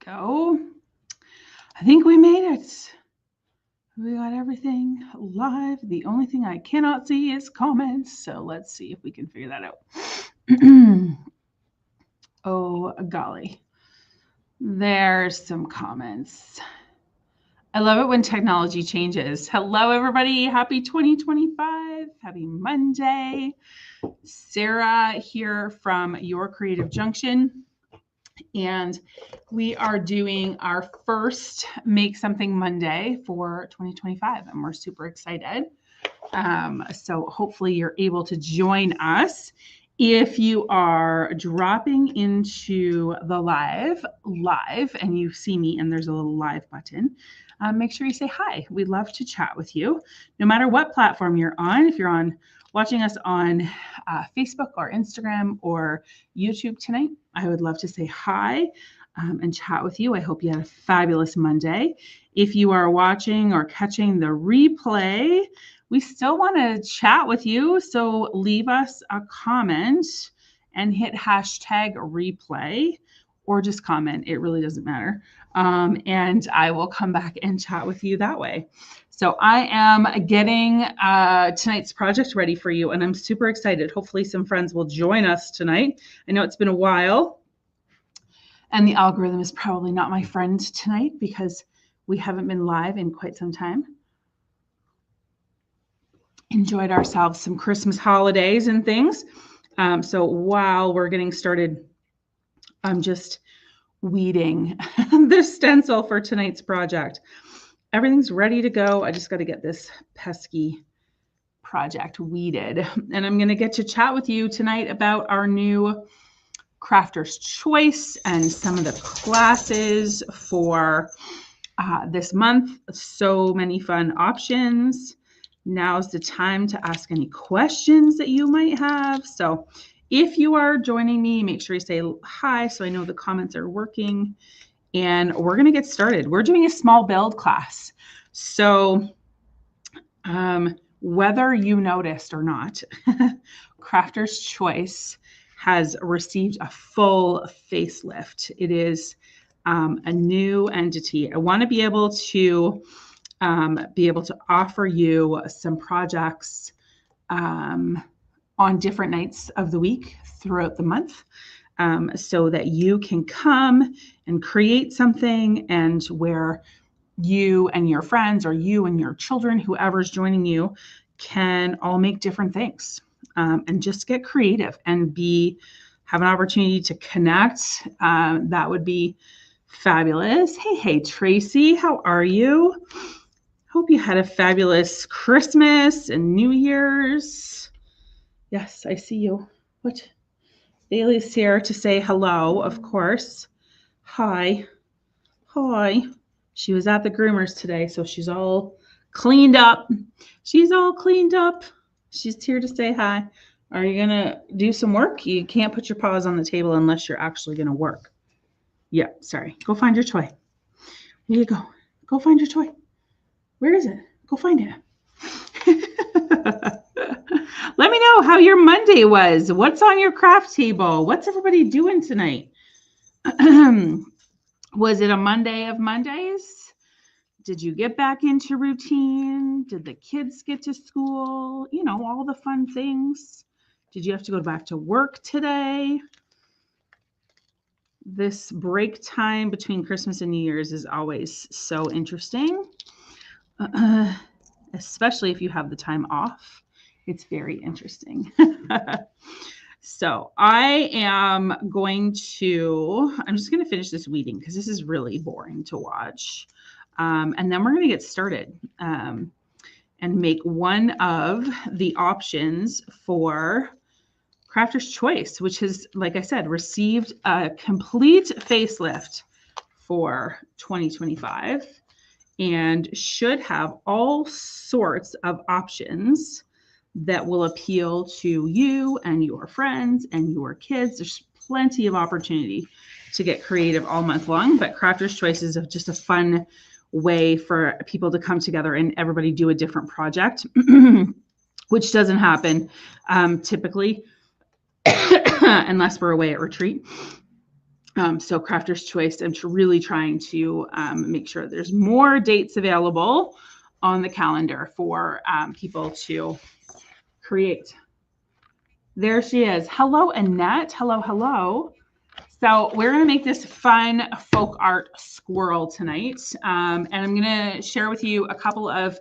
go. I think we made it. We got everything live. The only thing I cannot see is comments. So let's see if we can figure that out. Oh, golly. There's some comments. I love it when technology changes. Hello, everybody. Happy 2025. Happy Monday. Sarah here from Your Creative Junction. And we are doing our first Make Something Monday for 2025, and we're super excited. So hopefully you're able to join us. If you are dropping into the live, and you see me and there's a little live button, make sure you say hi. We'd love to chat with you, no matter what platform you're on. If you're watching us on Facebook or Instagram or YouTube tonight, I would love to say hi and chat with you. I hope you had a fabulous Monday. If you are watching or catching the replay, we still want to chat with you. So leave us a comment and hit hashtag replay, or just comment. It really doesn't matter. And I will come back and chat with you that way. So I am getting tonight's project ready for you, and I'm super excited. Hopefully some friends will join us tonight. I know it's been a while, and the algorithm is probably not my friend tonight because we haven't been live in quite some time. Enjoyed ourselves some Christmas holidays and things. So while we're getting started, I'm just weeding the stencil for tonight's project. Everything's ready to go. I just got to get this pesky project weeded. And I'm going to get to chat with you tonight about our new Crafter's Choice and some of the classes for this month. So many fun options. Now's the time to ask any questions that you might have. So if you are joining me, make sure you say hi so I know the comments are working. And we're going to get started. We're doing a small build class. So whether you noticed or not, Crafter's Choice has received a full facelift. It is a new entity. I want to be able to offer you some projects on different nights of the week throughout the month, so that you can come and create something, and where you and your friends or you and your children, whoever's joining you, can all make different things, and just get creative and have an opportunity to connect. That would be fabulous. Hey, Tracy, how are you? Hope you had a fabulous Christmas and New Year's. Yes, I see you. What? Bailey's here to say hello, of course. Hi. She was at the groomers today, so she's all cleaned up. She's here to say hi. Are you going to do some work? You can't put your paws on the table unless you're actually going to work. Yeah, sorry. Go find your toy. Where you go? Go find your toy. Where is it? Go find it. Let me know how your Monday was. What's on your craft table? What's everybody doing tonight? Was it a Monday of Mondays? Did you get back into routine? Did the kids get to school? You know, all the fun things. Did you have to go back to work today? This break time between Christmas and New Year's is always so interesting, especially if you have the time off. It's very interesting. So I'm just going to finish this weeding because this is really boring to watch. And then we're going to get started and make one of the options for Crafter's Choice, which has, like I said, received a complete facelift for 2025 and should have all sorts of options that will appeal to you and your friends and your kids. There's plenty of opportunity to get creative all month long, but Crafter's Choice is just a fun way for people to come together and everybody do a different project, which doesn't happen typically unless we're away at retreat. So Crafter's Choice, I'm really trying to make sure there's more dates available on the calendar for people to create. There she is. Hello, Annette. Hello, hello. So we're going to make this fun folk art squirrel tonight. And I'm going to share with you a couple of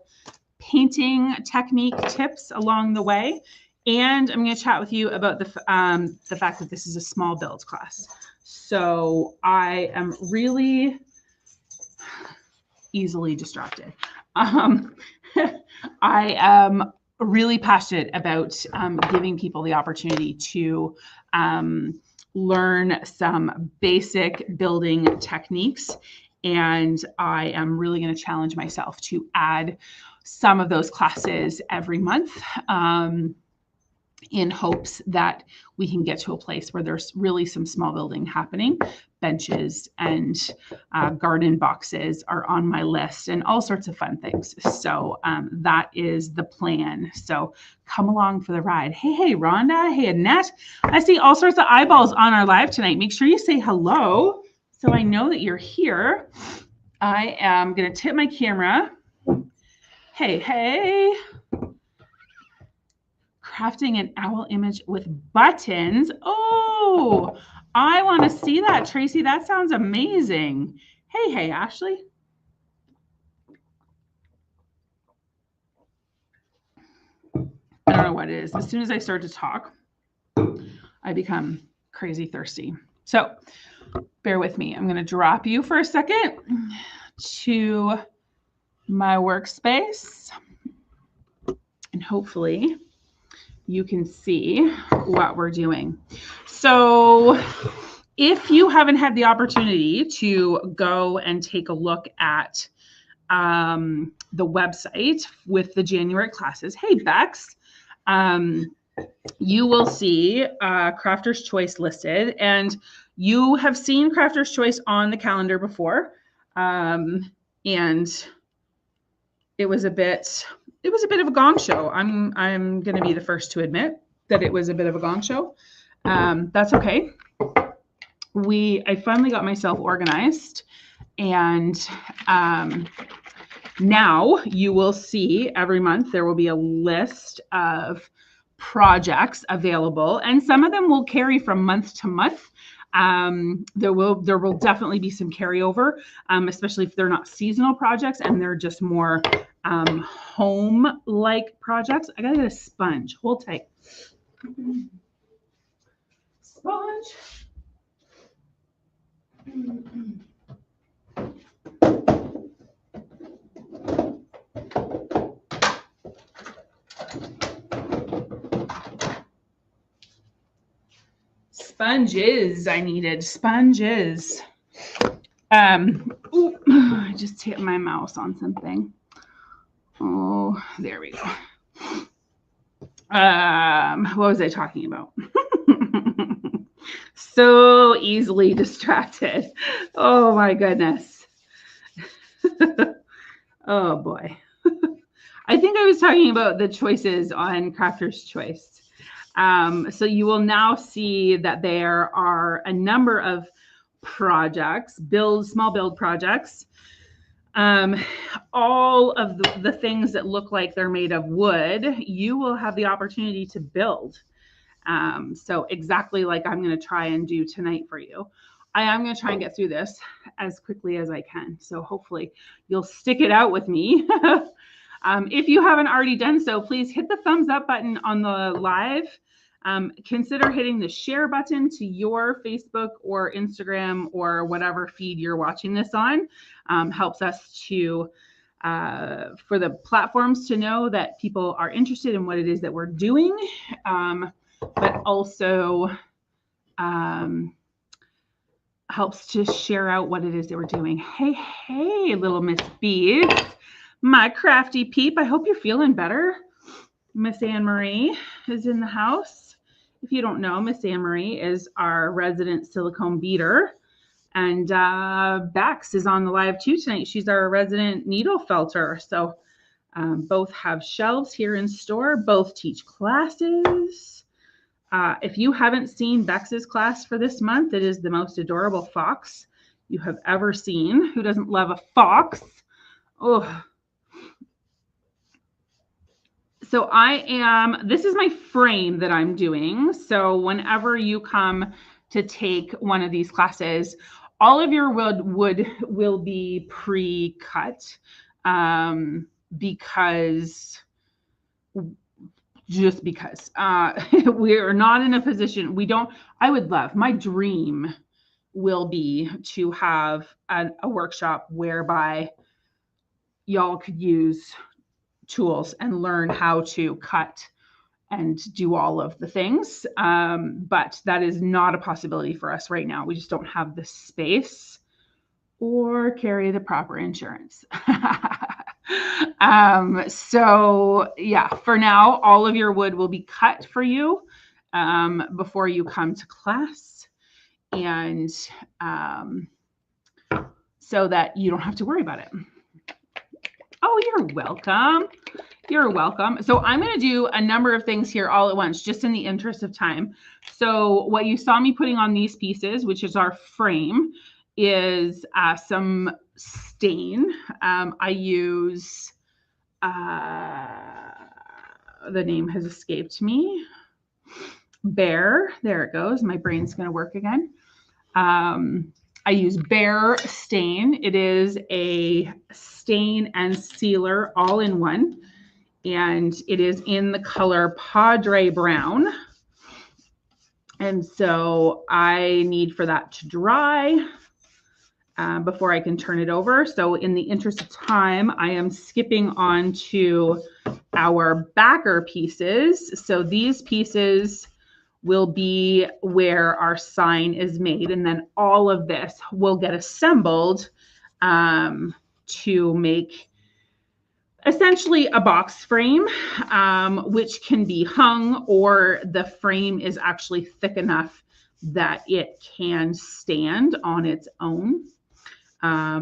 painting technique tips along the way. And I'm going to chat with you about the fact that this is a small build class. So I am really easily distracted. I am really passionate about giving people the opportunity to learn some basic building techniques. And I am really going to challenge myself to add some of those classes every month in hopes that we can get to a place where there's really some small building happening. Benches and garden boxes are on my list and all sorts of fun things. So that is the plan. So come along for the ride. Hey, Rhonda. Hey, Annette. I see all sorts of eyeballs on our live tonight. Make sure you say hello so I know that you're here. I am going to tip my camera. Hey. Crafting an owl image with buttons. Oh, I want to see that, Tracy. That sounds amazing. Hey, Ashley. I don't know what it is. As soon as I start to talk, I become crazy thirsty. So bear with me. I'm going to drop you for a second to my workspace, and hopefully you can see what we're doing. So if you haven't had the opportunity to go and take a look at the website with the January classes, hey, Bex, you will see Crafter's Choice listed, and you have seen Crafter's Choice on the calendar before. And it was a bit of a gong show. I'm going to be the first to admit that it was a bit of a gong show. That's okay. I finally got myself organized, and now you will see every month there will be a list of projects available, and some of them will carry from month to month. There will definitely be some carryover, especially if they're not seasonal projects and they're just more home-like projects. I gotta get a sponge. Hold tight. Sponge. Sponges. I needed sponges. Ooh, I just hit my mouse on something. Oh, there we go. What was I talking about? So easily distracted. Oh my goodness. Oh boy. I think I was talking about the choices on Crafter's Choice. So you will now see that there are a number of projects, small build projects. All of the things that look like they're made of wood, you will have the opportunity to build. So exactly like I'm going to try and do tonight for you. I am going to try and get through this as quickly as I can. So hopefully you'll stick it out with me. If you haven't already done so, please hit the thumbs up button on the live. Consider hitting the share button to your Facebook or Instagram or whatever feed you're watching this on. Helps us to, for the platforms to know that people are interested in what it is that we're doing, but also helps to share out what it is that we're doing. Hey, little Miss Beads, my crafty peep. I hope you're feeling better. Miss Anne Marie is in the house. If you don't know, Miss Anne Marie is our resident silicone beader, and Bex is on the live too tonight. She's our resident needle felter. So both have shelves here in store. Both teach classes. If you haven't seen Bex's class for this month, it is the most adorable fox you have ever seen. Who doesn't love a fox? Oh. So this is my frame that I'm doing. So whenever you come to take one of these classes, all of your wood will be pre-cut because we're not in a position, I would love, my dream will be to have a workshop whereby y'all could use tools and learn how to cut and do all of the things. But that is not a possibility for us right now. We just don't have the space or carry the proper insurance. So yeah, for now, all of your wood will be cut for you before you come to class. And so that you don't have to worry about it. Oh, you're welcome. You're welcome. So I'm going to do a number of things here all at once, just in the interest of time. So what you saw me putting on these pieces, which is our frame, is some stain. I use, the name has escaped me. Behr. There it goes. My brain's going to work again. I use Behr stain. It is a stain and sealer all in one. And it is in the color Padre Brown. And so I need for that to dry before I can turn it over. So in the interest of time, I am skipping on to our backer pieces. So these pieces will be where our sign is made. And then all of this will get assembled to make essentially a box frame, which can be hung, or the frame is actually thick enough that it can stand on its own,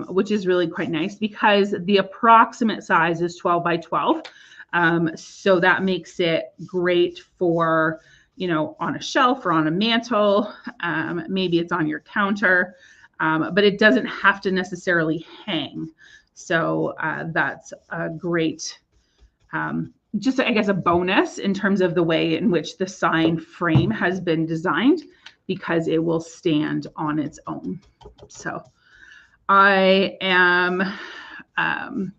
which is really quite nice because the approximate size is 12 by 12. So that makes it great for, on a shelf or on a mantle. Maybe it's on your counter, but it doesn't have to necessarily hang. So that's a great, just I guess a bonus in terms of the way in which the sign frame has been designed, because it will stand on its own. So I am, I'm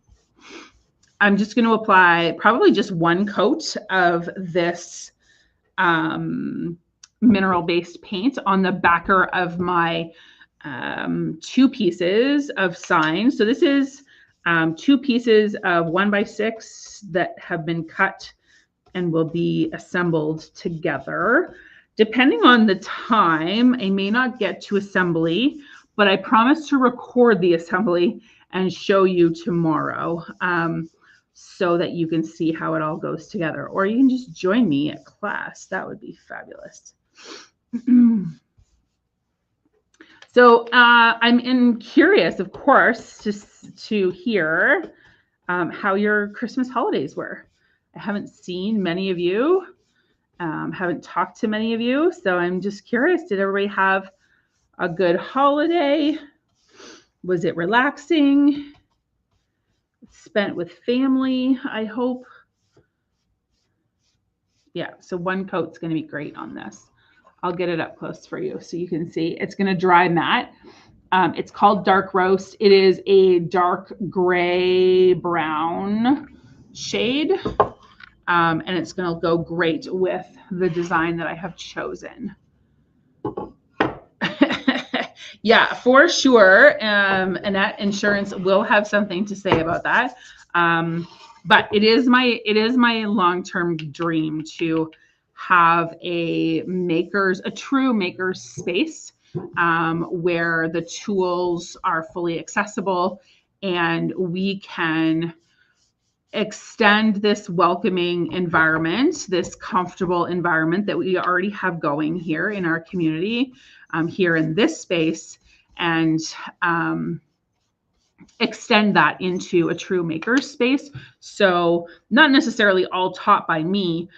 just going to apply probably just one coat of this mineral-based paint on the backer of my 2 pieces of sign. So this is 2 pieces of 1x6 that have been cut and will be assembled together. Depending on the time, I may not get to assembly, but I promise to record the assembly and show you tomorrow so that you can see how it all goes together. Or you can just join me at class. That would be fabulous. So I'm curious, of course, to hear how your Christmas holidays were. I haven't seen many of you, haven't talked to many of you, so I'm just curious, did everybody have a good holiday? Was it relaxing? Spent with family, I hope. Yeah, so one coat's going to be great on this. I'll get it up close for you so you can see. It's going to dry matte. It's called Dark Roast. It is a dark gray brown shade. And it's going to go great with the design that I have chosen. Yeah, for sure. Annette Insurance will have something to say about that. But it is my long-term dream to have a true maker's space where the tools are fully accessible and we can extend this welcoming environment, this comfortable environment that we already have going here in our community, here in this space, and extend that into a true maker space. So not necessarily all taught by me,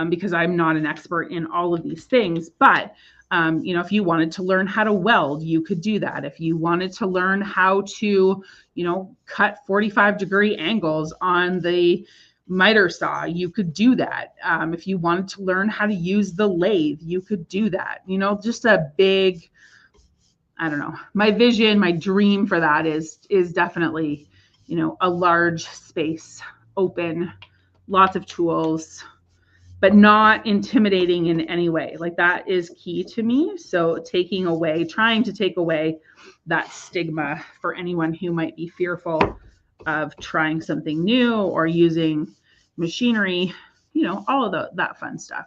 because I'm not an expert in all of these things, but you know, if you wanted to learn how to weld, you could do that. If you wanted to learn how to, you know, cut 45-degree angles on the miter saw, you could do that. If you wanted to learn how to use the lathe, you could do that. You know, just a big, I don't know, my vision, my dream for that is definitely, you know, a large space, open, lots of tools, but not intimidating in any way. Like that is key to me. So trying to take away that stigma for anyone who might be fearful of trying something new or using machinery, you know, all of that fun stuff.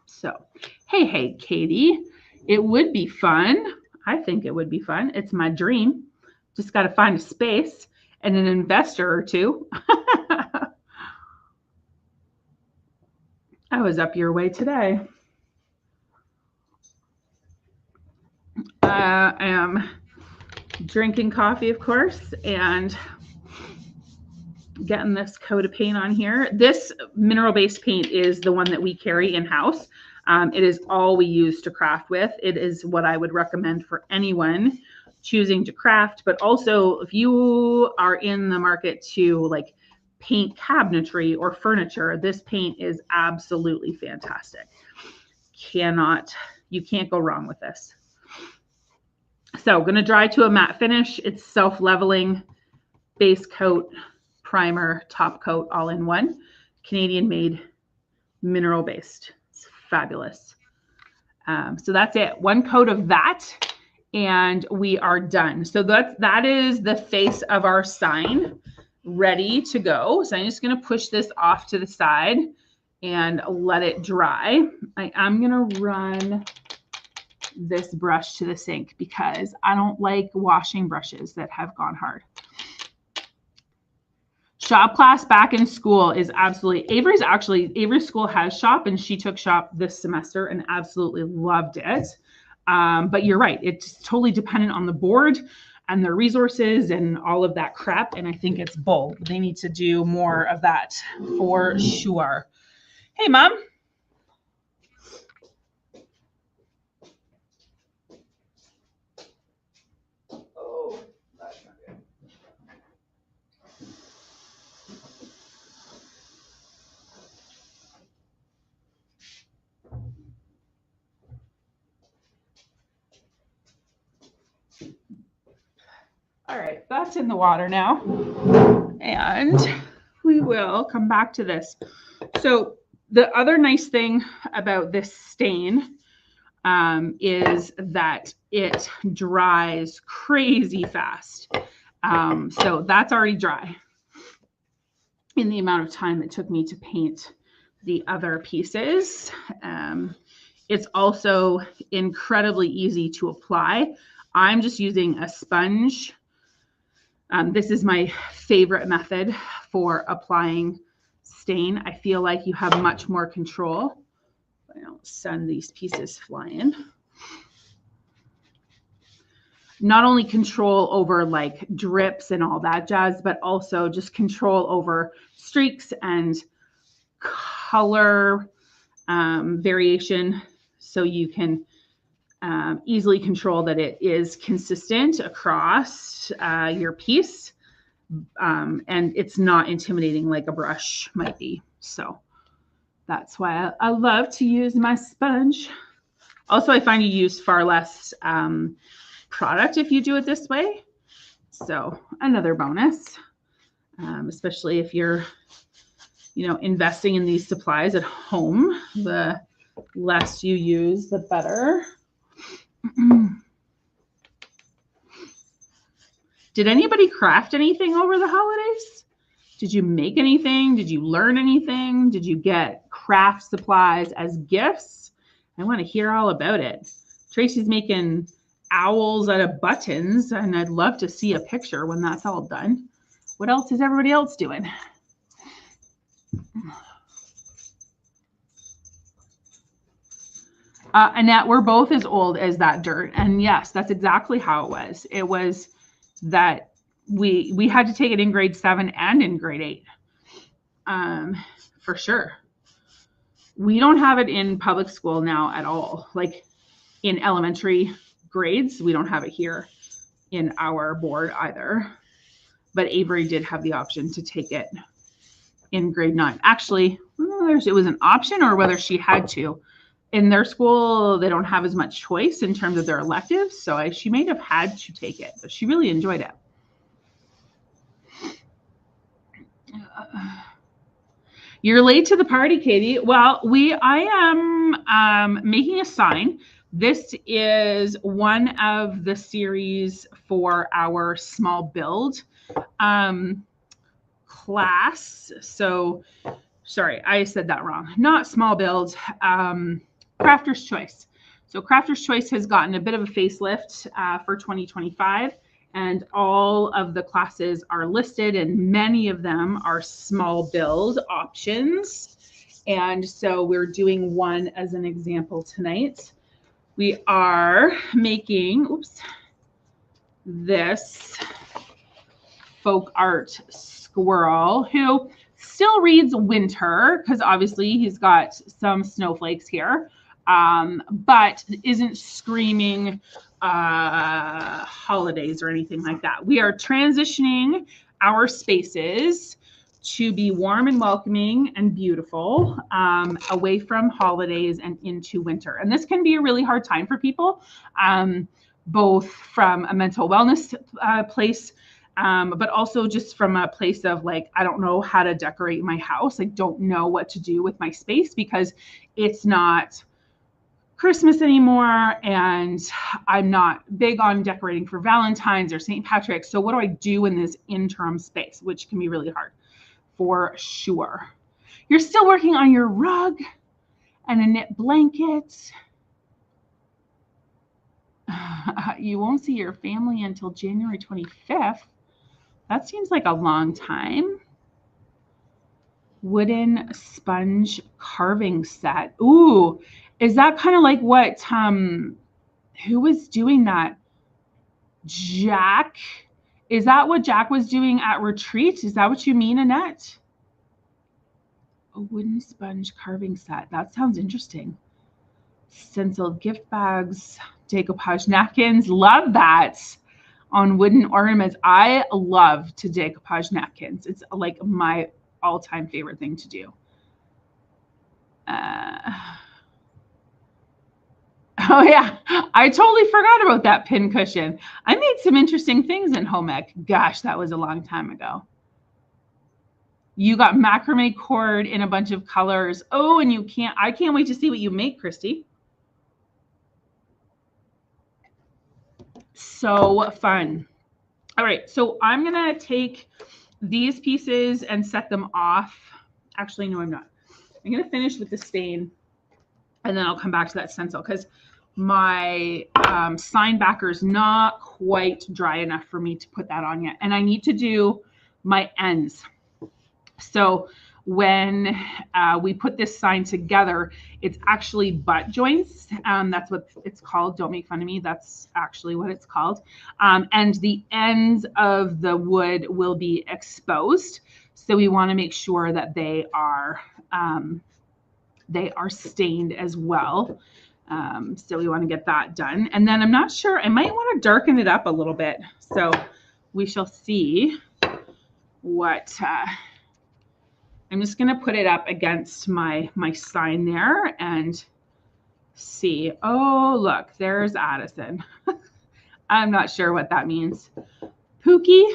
So, hey, Katie, it would be fun. I think it would be fun. It's my dream. Just got to find a space and an investor or two. I was up your way today. I am drinking coffee, of course, and getting this coat of paint on here. This mineral-based paint is the one that we carry in-house. It is all we use to craft with. It is what I would recommend for anyone choosing to craft, but also if you are in the market to like paint cabinetry or furniture, this paint is absolutely fantastic. You can't go wrong with this. So going to dry to a matte finish. It's self-leveling, base coat, primer, top coat, all in one. Canadian made, mineral based. It's fabulous. So that's it. One coat of that and we are done. So that is the face of our sign ready to go. So I'm just going to push this off to the side and let it dry. I'm going to run this brush to the sink because I don't like washing brushes that have gone hard. Shop class back in school is absolutely, Avery's school has shop and she took shop this semester and absolutely loved it. But you're right, it's totally dependent on the board and their resources and all of that crap. And I think it's bull. They need to do more of that for sure. Hey, Mom. Oh, that's not good. All right, that's in the water now. And we will come back to this. So the other nice thing about this stain is that it dries crazy fast. So that's already dry in the amount of time it took me to paint the other pieces. It's also incredibly easy to apply. I'm just using a sponge. This is my favorite method for applying stain. I feel like you have much more control. I don't send these pieces flying. Not only control over like drips and all that jazz, but also just control over streaks and color variation. So you can easily control that it is consistent across your piece. And it's not intimidating like a brush might be. So that's why I love to use my sponge. Also, I find you use far less product if you do it this way. So another bonus, especially if you're, you know, investing in these supplies at home, the less you use, the better. Did anybody craft anything over the holidays? Did you make anything? Did you learn anything? Did you get craft supplies as gifts? I want to hear all about it. Tracy's making owls out of buttons, and I'd love to see a picture when that's all done. What else is everybody else doing? Annette, we're both as old as that dirt. And yes, that's exactly how it was. It was that we had to take it in grade 7 and in grade 8. For sure. We don't have it in public school now at all. Like in elementary grades, we don't have it here in our board either. But Avery did have the option to take it in grade 9. Actually, it was an option or whether she had to. In their school, they don't have as much choice in terms of their electives, so she may have had to take it, but she really enjoyed it. You're late to the party, Katie. Well, I am making a sign. This is one of the series for our small build class. So, sorry, I said that wrong. Not small build, Crafter's Choice. So Crafter's Choice has gotten a bit of a facelift for 2025. And all of the classes are listed, and many of them are small build options. And so we're doing one as an example tonight. We are making, this folk art squirrel who still reads winter because obviously he's got some snowflakes here, but isn't screaming holidays or anything like that. We are transitioning our spaces to be warm and welcoming and beautiful, away from holidays and into winter. And this can be a really hard time for people, both from a mental wellness place, but also just from a place of like, I don't know how to decorate my house. I don't know what to do with my space because it's not Christmas anymore, and I'm not big on decorating for Valentine's or St. Patrick's. So what do I do in this interim space, which can be really hard for sure. You're still working on your rug and a knit blanket. You won't see your family until January 25th. That seems like a long time. Wooden sponge carving set. Ooh, is that kind of like what, who was doing that? Jack? Is that what Jack was doing at retreat? Is that what you mean, Annette? A wooden sponge carving set. That sounds interesting. Stenciled gift bags, decoupage napkins. Love that on wooden ornaments. I love to decoupage napkins. It's like my all-time favorite thing to do. Oh yeah, I totally forgot about that pin cushion. I made some interesting things in home ec. Gosh, that was a long time ago. You got macrame cord in a bunch of colors. Oh, and I can't wait to see what you make, Christy. So fun. All right, so I'm gonna take these pieces and set them off. Actually, no, I'm not. I'm gonna finish with the stain and then I'll come back to that stencil because my sign backer is not quite dry enough for me to put that on yet. And I need to do my ends. So when we put this sign together, it's actually butt joints. That's what it's called. Don't make fun of me. That's actually what it's called. And the ends of the wood will be exposed. So we want to make sure that they are stained as well. So we want to get that done. And then I'm not sure, I might want to darken it up a little bit. So we shall see what, I'm just going to put it up against my sign there and see. Oh, look, there's Addison. I'm not sure what that means. Pookie.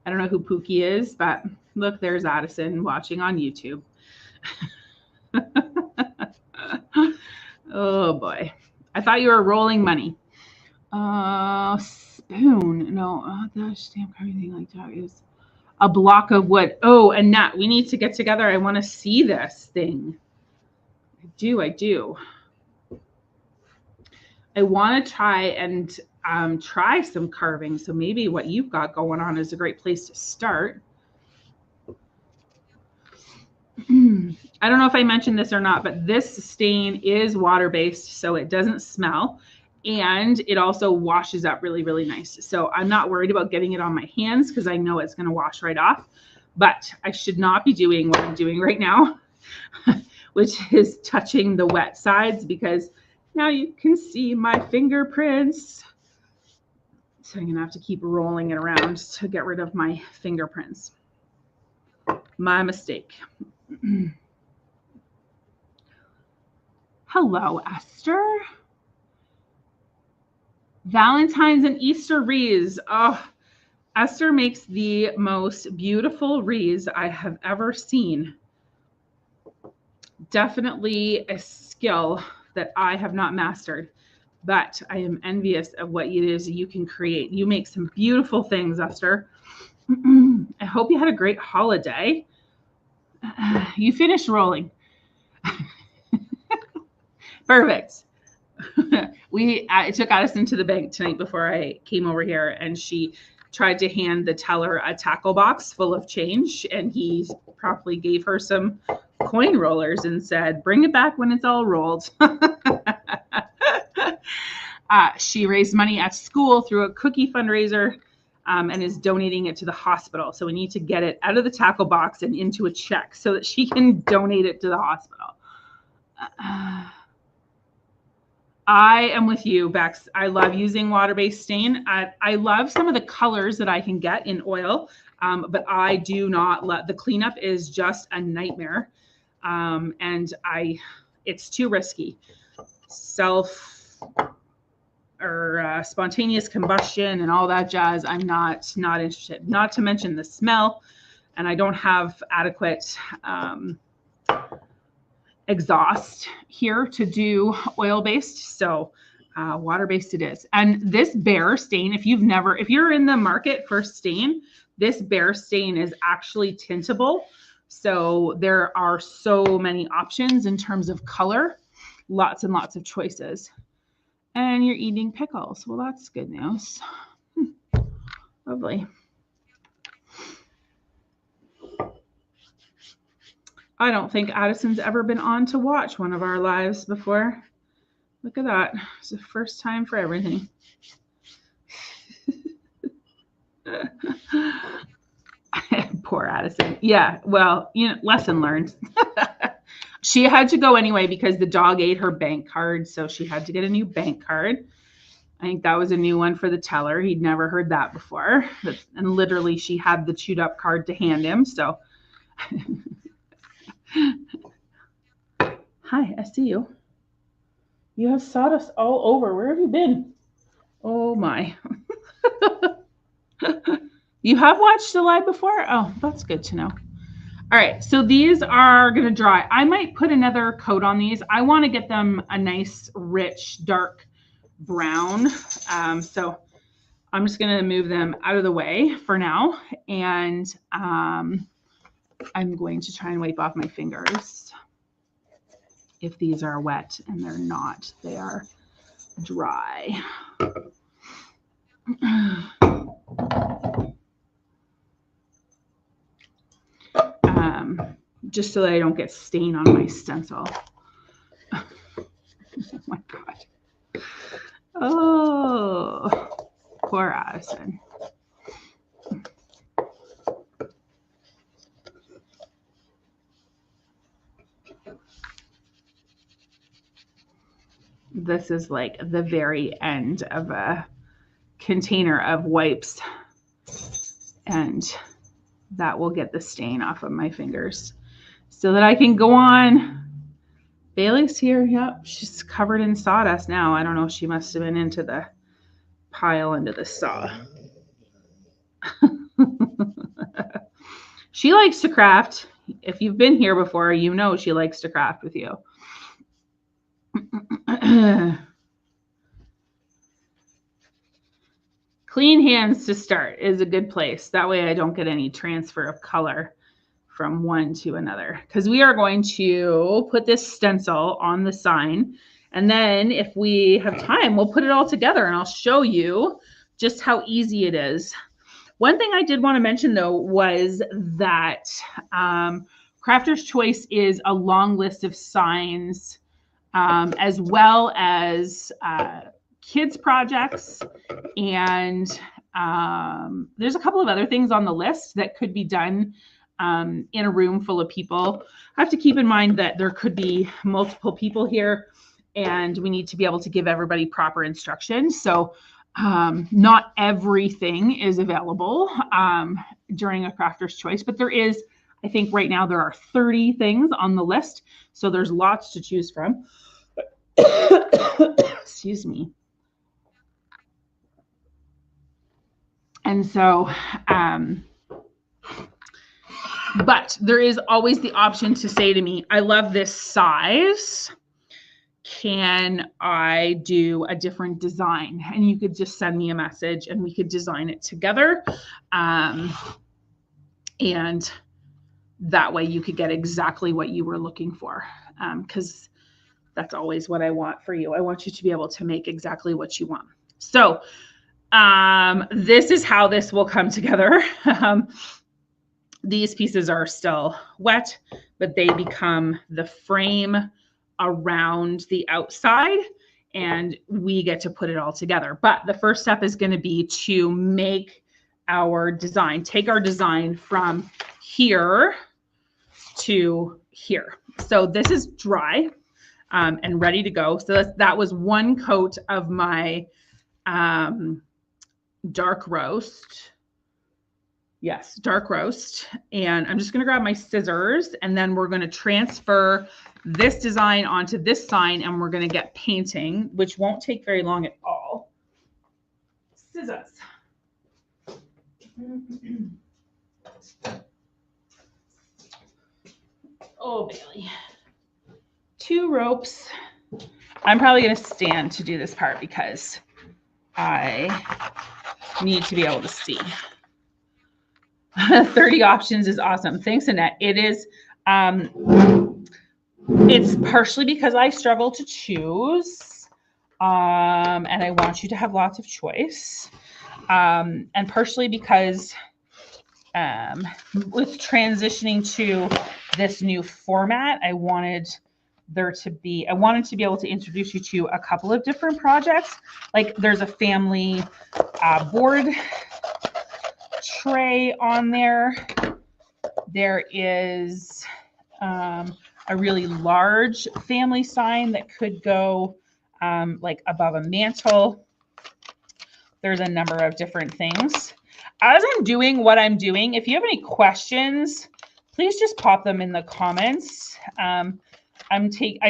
I don't know who Pookie is, but look, there's Addison watching on YouTube. Oh boy. I thought you were rolling money. Spoon. No, the stamp carving thing like that is a block of wood. Oh, and Nat, we need to get together. I want to see this thing. I do. I want to try and try some carving. So maybe what you've got going on is a great place to start. I don't know if I mentioned this or not, but this stain is water-based, so it doesn't smell. and it also washes up really, really nice. So I'm not worried about getting it on my hands because I know it's going to wash right off. But I should not be doing what I'm doing right now, which is touching the wet sides, because now you can see my fingerprints. So I'm going to have to keep rolling it around to get rid of my fingerprints. My mistake. Hello, Esther. Valentine's and Easter wreaths. Oh, Esther makes the most beautiful wreaths I have ever seen. Definitely a skill that I have not mastered, but I am envious of what it is you can create. You make some beautiful things, Esther. I hope you had a great holiday. You finished rolling. Perfect. I took Addison to the bank tonight before I came over here, and she tried to hand the teller a tackle box full of change, and he promptly gave her some coin rollers and said, "Bring it back when it's all rolled." She raised money at school through a cookie fundraiser, and is donating it to the hospital. So we need to get it out of the tackle box and into a check so that she can donate it to the hospital. I am with you, Bex. I love using water-based stain. I love some of the colors that I can get in oil, but I do not let the cleanup is just a nightmare. And it's too risky. Spontaneous combustion and all that jazz, I'm not interested. Not to mention the smell, and I don't have adequate exhaust here to do oil-based, so water-based it is. And this Behr stain, if you're in the market for stain, this Behr stain is actually tintable. So there are so many options in terms of color, lots and lots of choices. And you're eating pickles. Well, that's good news. Lovely. I don't think Addison's ever been on to watch one of our lives before. Look at that. It's the first time for everything. Poor Addison. Yeah, well, lesson learned. She had to go anyway because the dog ate her bank card, so she had to get a new bank card. I think that was a new one for the teller. He'd never heard that before. And literally, she had the chewed up card to hand him, so... Hi, I see you. You have sawdust all over. Where have you been? Oh my. You have watched the live before? Oh, that's good to know. All right, so these are going to dry. I might put another coat on these. I want to get them a nice, rich, dark brown. So I'm just going to move them out of the way for now. And I'm going to try and wipe off my fingers if these are wet, and they're not. They are dry. Just so that I don't get stain on my stencil. Oh my God. Oh, poor Addison. This is like the very end of a container of wipes, and that will get the stain off of my fingers so that I can go on. Bailey's here. Yep, she's covered in sawdust now. I don't know. She must have been into the pile under the saw. She likes to craft. If you've been here before, you know she likes to craft with you. Clean hands to start is a good place. That way I don't get any transfer of color from one to another, because we are going to put this stencil on the sign, and then if we have time, we'll put it all together and I'll show you just how easy it is. One thing I did want to mention though was that Crafter's Choice is a long list of signs, as well as kids projects, and there's a couple of other things on the list that could be done in a room full of people. I have to keep in mind that there could be multiple people here, and we need to be able to give everybody proper instruction. So not everything is available during a crafter's choice, but there is, I think right now there are 30 things on the list. So there's lots to choose from. Excuse me. And so, but there is always the option to say to me, I love this size. Can I do a different design? And you could just send me a message and we could design it together. And that way you could get exactly what you were looking for. Because that's always what I want for you. I want you to be able to make exactly what you want. So this is how this will come together. These pieces are still wet, but they become the frame around the outside, and we get to put it all together. But the first step is going to be to make our design, take our design from here to here. So this is dry and ready to go. So that was one coat of my dark roast. Yes, dark roast. And I'm just going to grab my scissors, and then we're going to transfer this design onto this sign, and we're going to get painting, which won't take very long at all. Scissors. Oh, Bailey. 2 ropes. I'm probably going to stand to do this part because I need to be able to see. 30 options is awesome. Thanks, Annette. It is, it's partially because I struggle to choose, and I want you to have lots of choice, and partially because with transitioning to this new format, I wanted to be able to introduce you to a couple of different projects. Like there's a family board tray on there. There is a really large family sign that could go like above a mantle. There's a number of different things. As I'm doing what I'm doing, if you have any questions, please just pop them in the comments. I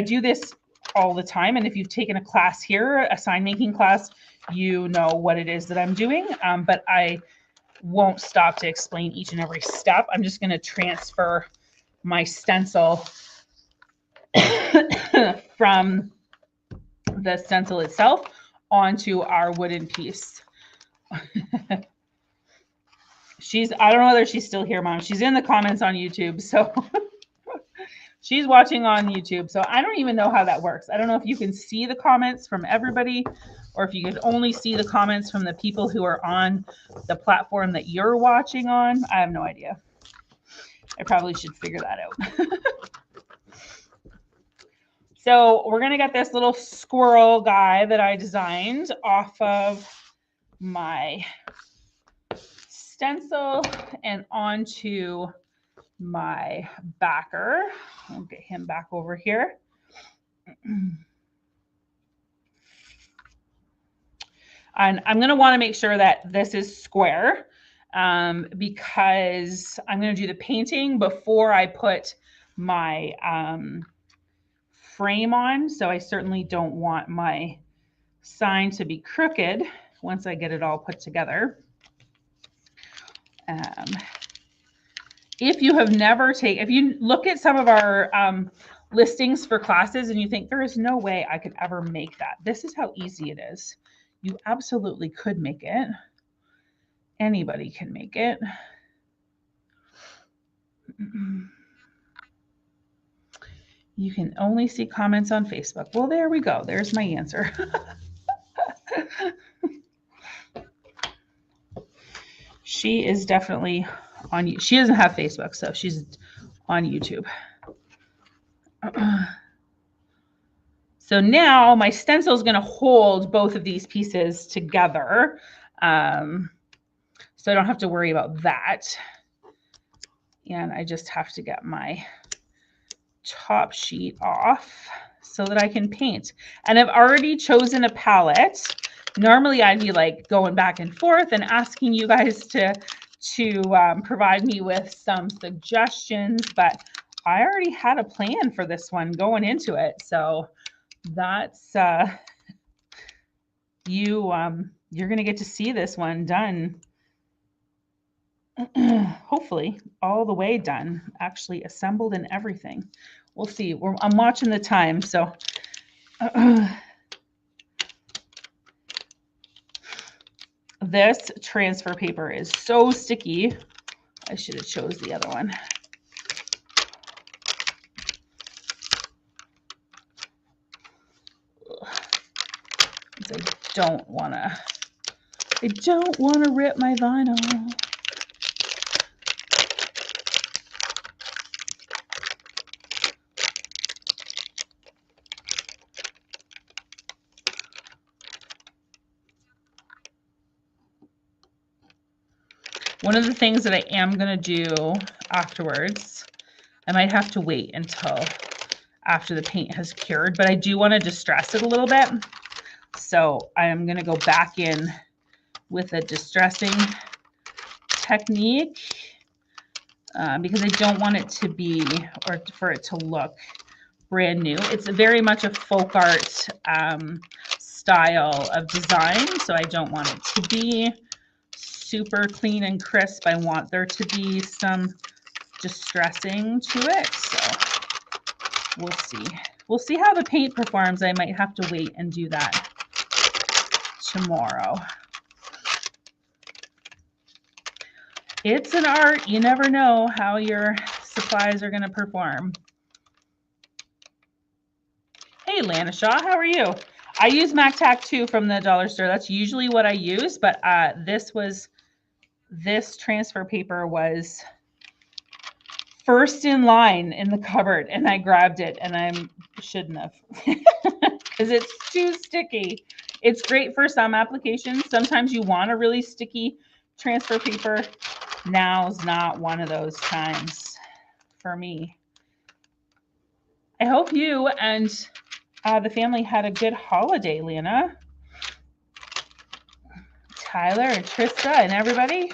do this all the time, and if you've taken a class here, a sign making class, you know what it is that I'm doing, but I won't stop to explain each and every step. I'm just going to transfer my stencil from the stencil itself onto our wooden piece. I don't know whether she's still here, Mom. She's in the comments on YouTube, so she's watching on YouTube. So I don't even know how that works. I don't know if you can see the comments from everybody, or if you can only see the comments from the people who are on the platform that you're watching on. I have no idea. I probably should figure that out. So we're going to get this little squirrel guy that I designed off of my stencil and onto my backer. I'll get him back over here. And I'm going to want to make sure that this is square because I'm going to do the painting before I put my frame on. So I certainly don't want my sign to be crooked once I get it all put together. If you have never taken, if you look at some of our listings for classes and you think there is no way I could ever make that, this is how easy it is. You absolutely could make it. Anybody can make it. You can only see comments on Facebook. Well, there we go. There's my answer. She is definitely on. She doesn't have Facebook, so she's on YouTube. So So now my stencil is going to hold both of these pieces together. So I don't have to worry about that. And I just have to get my top sheet off so that I can paint. And I've already chosen a palette. Normally I'd be like going back and forth and asking you guys to provide me with some suggestions, but I already had a plan for this one going into it. So that's you're gonna get to see this one done. Hopefully all the way done, actually assembled and everything. We'll see. I'm watching the time, so this transfer paper is so sticky. I should have chose the other one. I don't want to rip my vinyl. One of the things that I am going to do afterwards, I might have to wait until after the paint has cured, but I do want to distress it a little bit. So I am going to go back in with a distressing technique because I don't want it to be, or for it to look brand new. It's very much a folk art style of design, so I don't want it to be super clean and crisp. I want there to be some distressing to it. So we'll see. We'll see how the paint performs. I might have to wait and do that tomorrow. It's an art. You never know how your supplies are going to perform. Hey, Lana Shaw, how are you? I use MacTac too from the dollar store. That's usually what I use, but this transfer paper was first in line in the cupboard, and I grabbed it, and I shouldn't have because it's too sticky. It's great for some applications. Sometimes you want a really sticky transfer paper. Now's not one of those times for me. I hope you and the family had a good holiday, Lena, Tyler, and Trista, and everybody.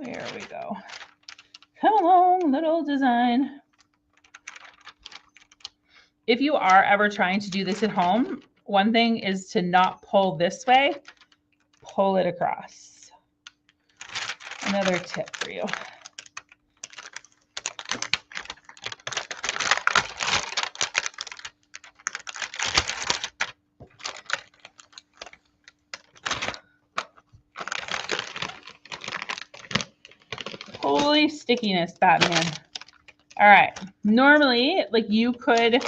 There we go. Come along, little design. If you are ever trying to do this at home, one thing is to not pull this way, pull it across. Another tip for you. Holy stickiness, Batman. All right. Normally, like, you could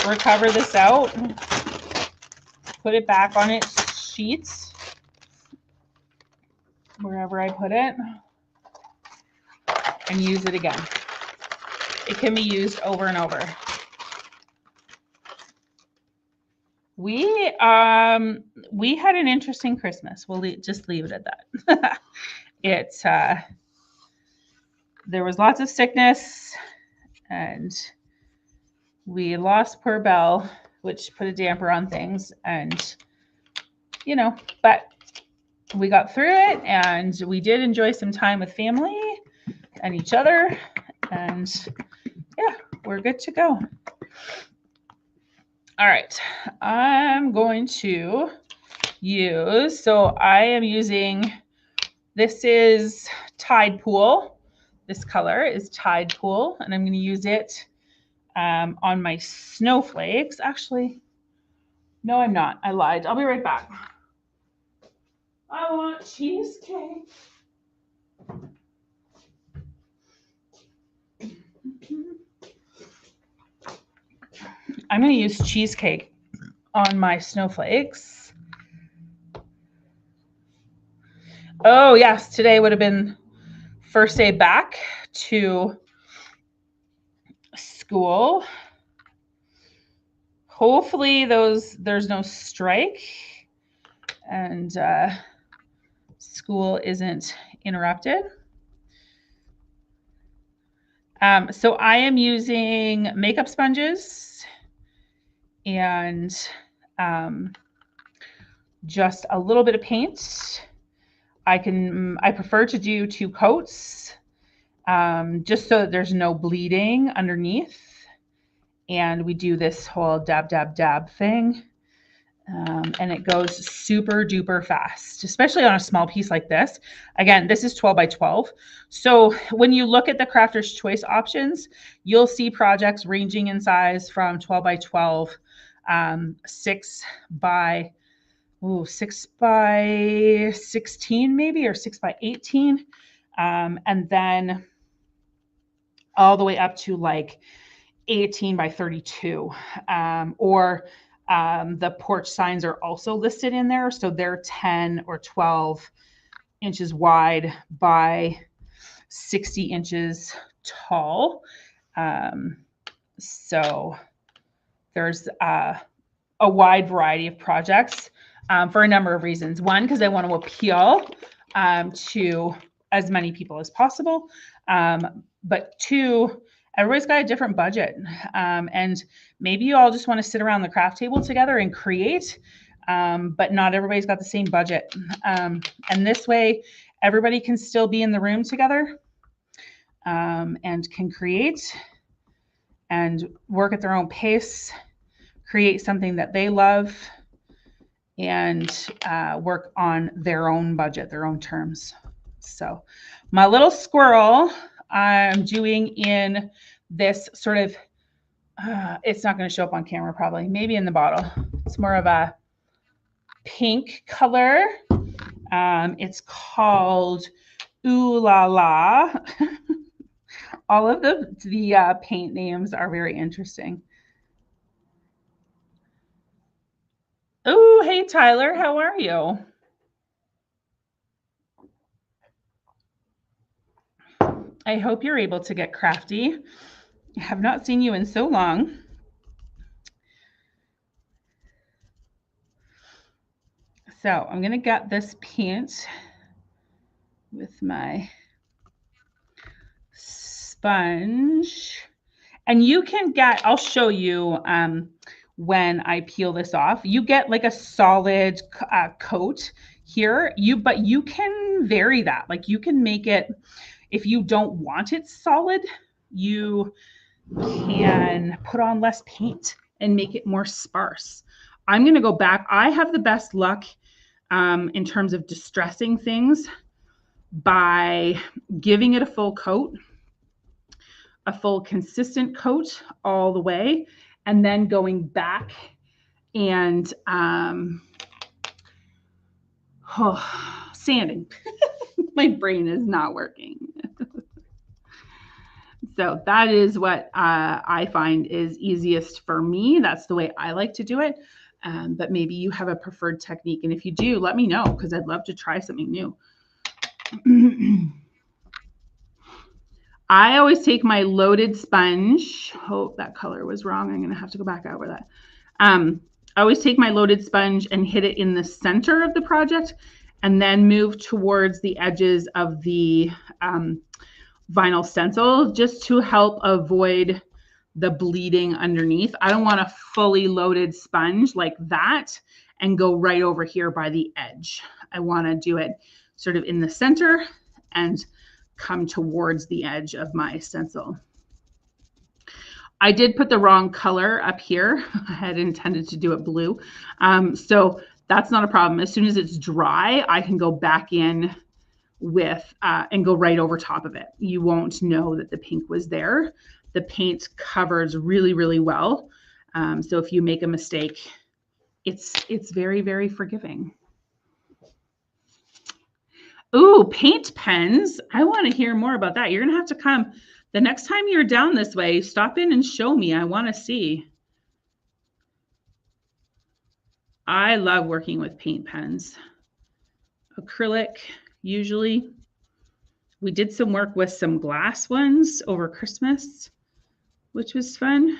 recover this out, put it back on its sheets, wherever I put it, and use it again. It can be used over and over. We had an interesting Christmas. We'll just leave it at that. There was lots of sickness, and we lost poor Belle, which put a damper on things. And but we got through it, and we did enjoy some time with family and each other, and yeah, we're good to go. All right, I'm going to use, so I am using, this is Tide Pool. This color is Tide Pool, and I'm going to use it on my snowflakes. Actually, no, I'm not. I lied. I'll be right back. I want cheesecake. I'm going to use cheesecake on my snowflakes. Oh yes, today would have been first day back to school. Hopefully there's no strike and school isn't interrupted. So I am using makeup sponges and just a little bit of paint. I prefer to do 2 coats just so that there's no bleeding underneath. And we do this whole dab, dab, dab thing. And it goes super duper fast, especially on a small piece like this. Again, this is 12 by 12. So when you look at the Crafter's Choice options, you'll see projects ranging in size from 12 by 12, 6 by 16 maybe, or 6 by 18. And then all the way up to like 18 by 32, or the porch signs are also listed in there. So they're 10 or 12 inches wide by 60 inches tall. So there's a wide variety of projects for a number of reasons. One, because I want to appeal to as many people as possible. But 2, everybody's got a different budget. And maybe you all just want to sit around the craft table together and create, but not everybody's got the same budget. And this way, everybody can still be in the room together and can create and work at their own pace, create something that they love, and work on their own budget, their own terms. So my little squirrel, I'm doing in this sort of, it's not going to show up on camera probably, maybe in the bottle. It's more of a pink color. It's called Ooh La La. All of the paint names are very interesting. Oh, hey Tyler, how are you? I hope you're able to get crafty. I have not seen you in so long. So I'm going to get this paint with my sponge. And you can get, I'll show you when I peel this off. You get like a solid coat here, but you can vary that. Like you can make it, if you don't want it solid, you can put on less paint and make it more sparse. I'm going to go back. I have the best luck in terms of distressing things by giving it a full coat, a full consistent coat all the way, and then going back and sanding. My brain is not working. So that is what I find is easiest for me. That's the way I like to do it. But maybe you have a preferred technique. And if you do, let me know, because I'd love to try something new. I always take my loaded sponge. Oh, that color was wrong. I'm going to have to go back over that. I always take my loaded sponge and hit it in the center of the project, and then move towards the edges of the vinyl stencil, just to help avoid the bleeding underneath. I don't want a fully loaded sponge like that and go right over here by the edge. I want to do it sort of in the center and come towards the edge of my stencil. I did put the wrong color up here. I had intended to do it blue. So that's not a problem. As soon as it's dry, I can go back in with and go right over top of it. You won't know that the pink was there. The paint covers really, really well. So if you make a mistake, it's very, very forgiving. Ooh, paint pens. I want to hear more about that. You're going to have to come the next time you're down this way, stop in and show me. I want to see. I love working with paint pens. Acrylic, usually. We did some work with some glass ones over Christmas, which was fun.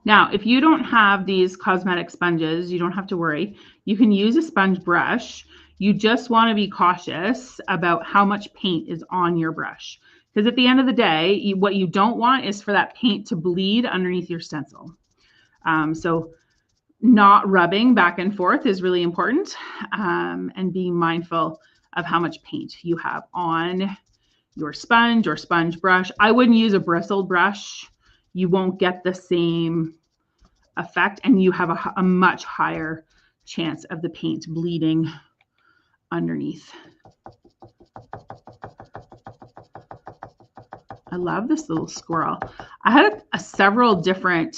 Now, if you don't have these cosmetic sponges, you don't have to worry. You can use a sponge brush. You just want to be cautious about how much paint is on your brush. Because at the end of the day, what you don't want is for that paint to bleed underneath your stencil. So not rubbing back and forth is really important, and being mindful of how much paint you have on your sponge or sponge brush. I wouldn't use a bristled brush. You won't get the same effect, and you have a much higher chance of the paint bleeding underneath. I love this little squirrel. I had several different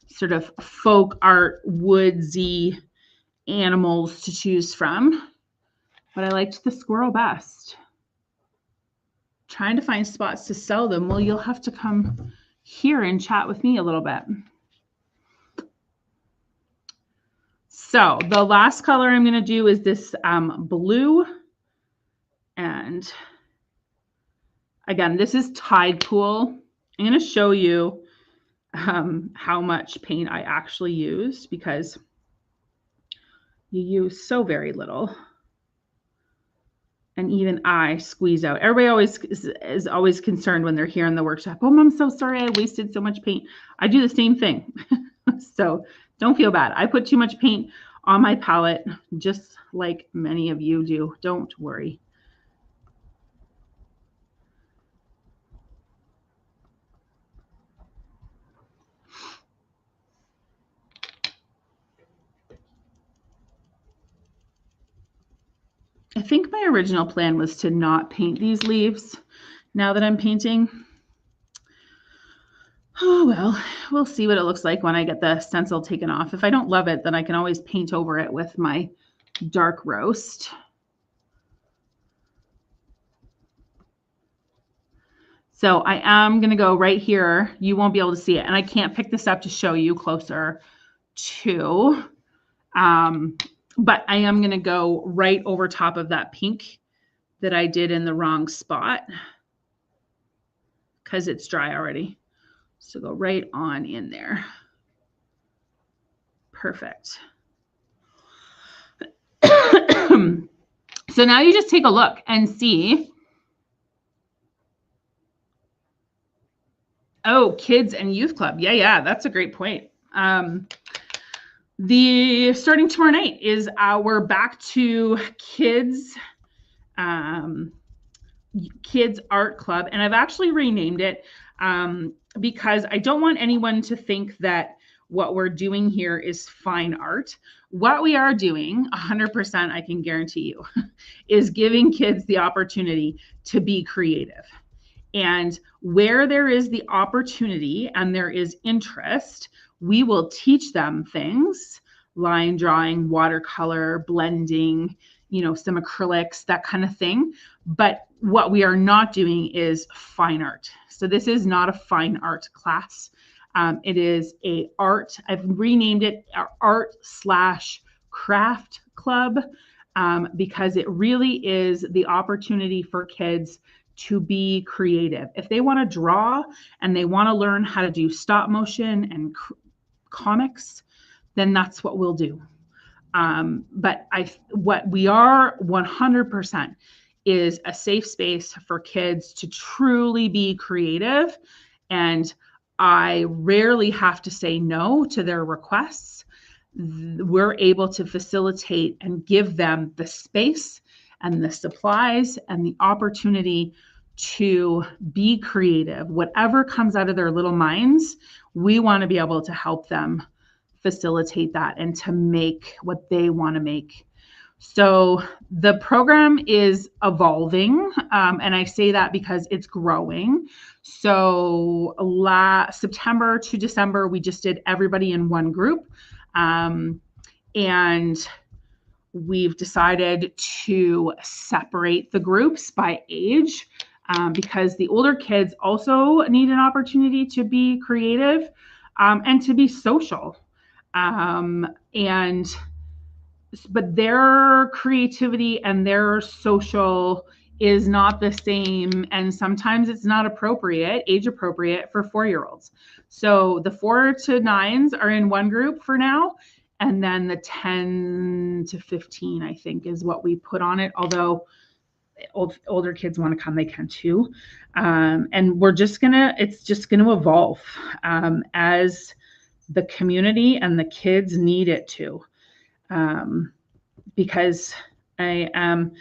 sort of folk art woodsy animals to choose from, but I liked the squirrel best. Trying to find spots to sell them. Well, you'll have to come here and chat with me a little bit. So the last color I'm going to do is this blue. And again, this is Tide Pool. I'm going to show you how much paint I actually used, because you use so very little. And even I squeeze out. Everybody always is always concerned when they're here in the workshop. Oh, I'm so sorry I wasted so much paint. I do the same thing. So don't feel bad. I put too much paint on my palette, just like many of you do. Don't worry. I think my original plan was to not paint these leaves now that I'm painting. Oh, well, we'll see what it looks like when I get the stencil taken off. If I don't love it, then I can always paint over it with my dark roast. So I am going to go right here. You won't be able to see it. And I can't pick this up to show you closer to, but I am going to go right over top of that pink that I did in the wrong spot because it's dry already. So go right on in there. Perfect. So now you just take a look and see. Oh, kids and youth club. Yeah, that's a great point. The starting tomorrow night is our back to kids kids art club, and I've actually renamed it because I don't want anyone to think that what we're doing here is fine art. What we are doing, 100%, I can guarantee you, is giving kids the opportunity to be creative. And where there is the opportunity and there is interest, we will teach them things, line drawing, watercolor, blending, some acrylics, that kind of thing. But what we are not doing is fine art. So this is not a fine art class. It is a art. I've renamed it art/craft club because it really is the opportunity for kids to be creative. If they want to draw and they want to learn how to do stop motion and comics, then that's what we'll do. But what we are 100% is a safe space for kids to truly be creative. And I rarely have to say no to their requests. We're able to facilitate and give them the space and the supplies and the opportunity to be creative. Whatever comes out of their little minds, we want to be able to help them facilitate that and to make what they want to make. So the program is evolving, and I say that because it's growing. So September to December, we just did everybody in one group, and we've decided to separate the groups by age. because the older kids also need an opportunity to be creative and to be social. But their creativity and their social is not the same, and sometimes it's not age appropriate for 4-year-olds. So the 4 to 9s are in one group for now, and then the 10 to 15, I think, is what we put on it. Although older kids want to come, they can too. And it's just gonna evolve as the community and the kids need it to. Because I am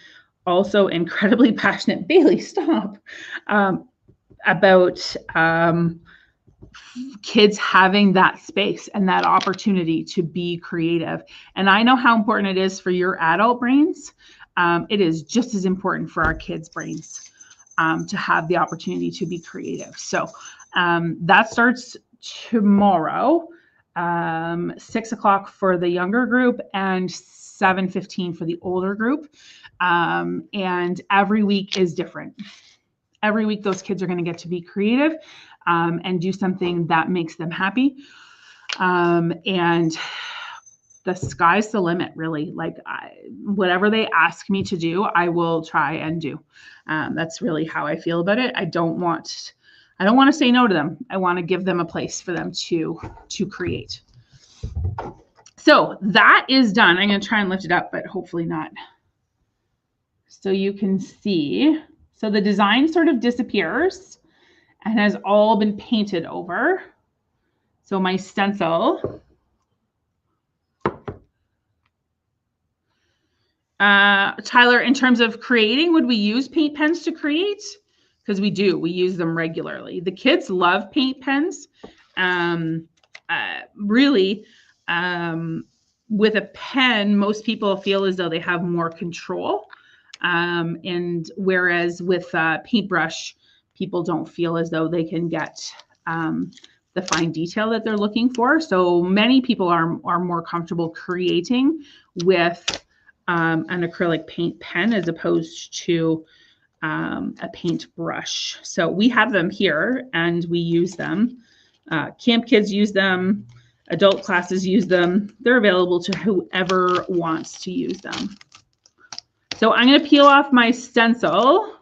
also incredibly passionate, Bailey, stop, about kids having that space and that opportunity to be creative. And I know how important it is for your adult brains. It is just as important for our kids' brains to have the opportunity to be creative. So that starts tomorrow, 6 o'clock for the younger group and 7:15 for the older group. And every week is different. Every week those kids are going to get to be creative and do something that makes them happy. And the sky's the limit, really. Like whatever they ask me to do, I will try and do. That's really how I feel about it. I don't want to say no to them. I want to give them a place for them to create. So that is done. I'm going to try and lift it up, but hopefully not. So you can see. So the design sort of disappears and has all been painted over. So my stencil. Tyler, in terms of creating, would we use paint pens to create? Because we do. We use them regularly. The kids love paint pens. Really, with a pen, most people feel as though they have more control. And whereas with a paintbrush, people don't feel as though they can get the fine detail that they're looking for. So many people are more comfortable creating with an acrylic paint pen as opposed to a paintbrush. So we have them here and we use them. Camp kids use them. Adult classes use them. They're available to whoever wants to use them. So I'm going to peel off my stencil.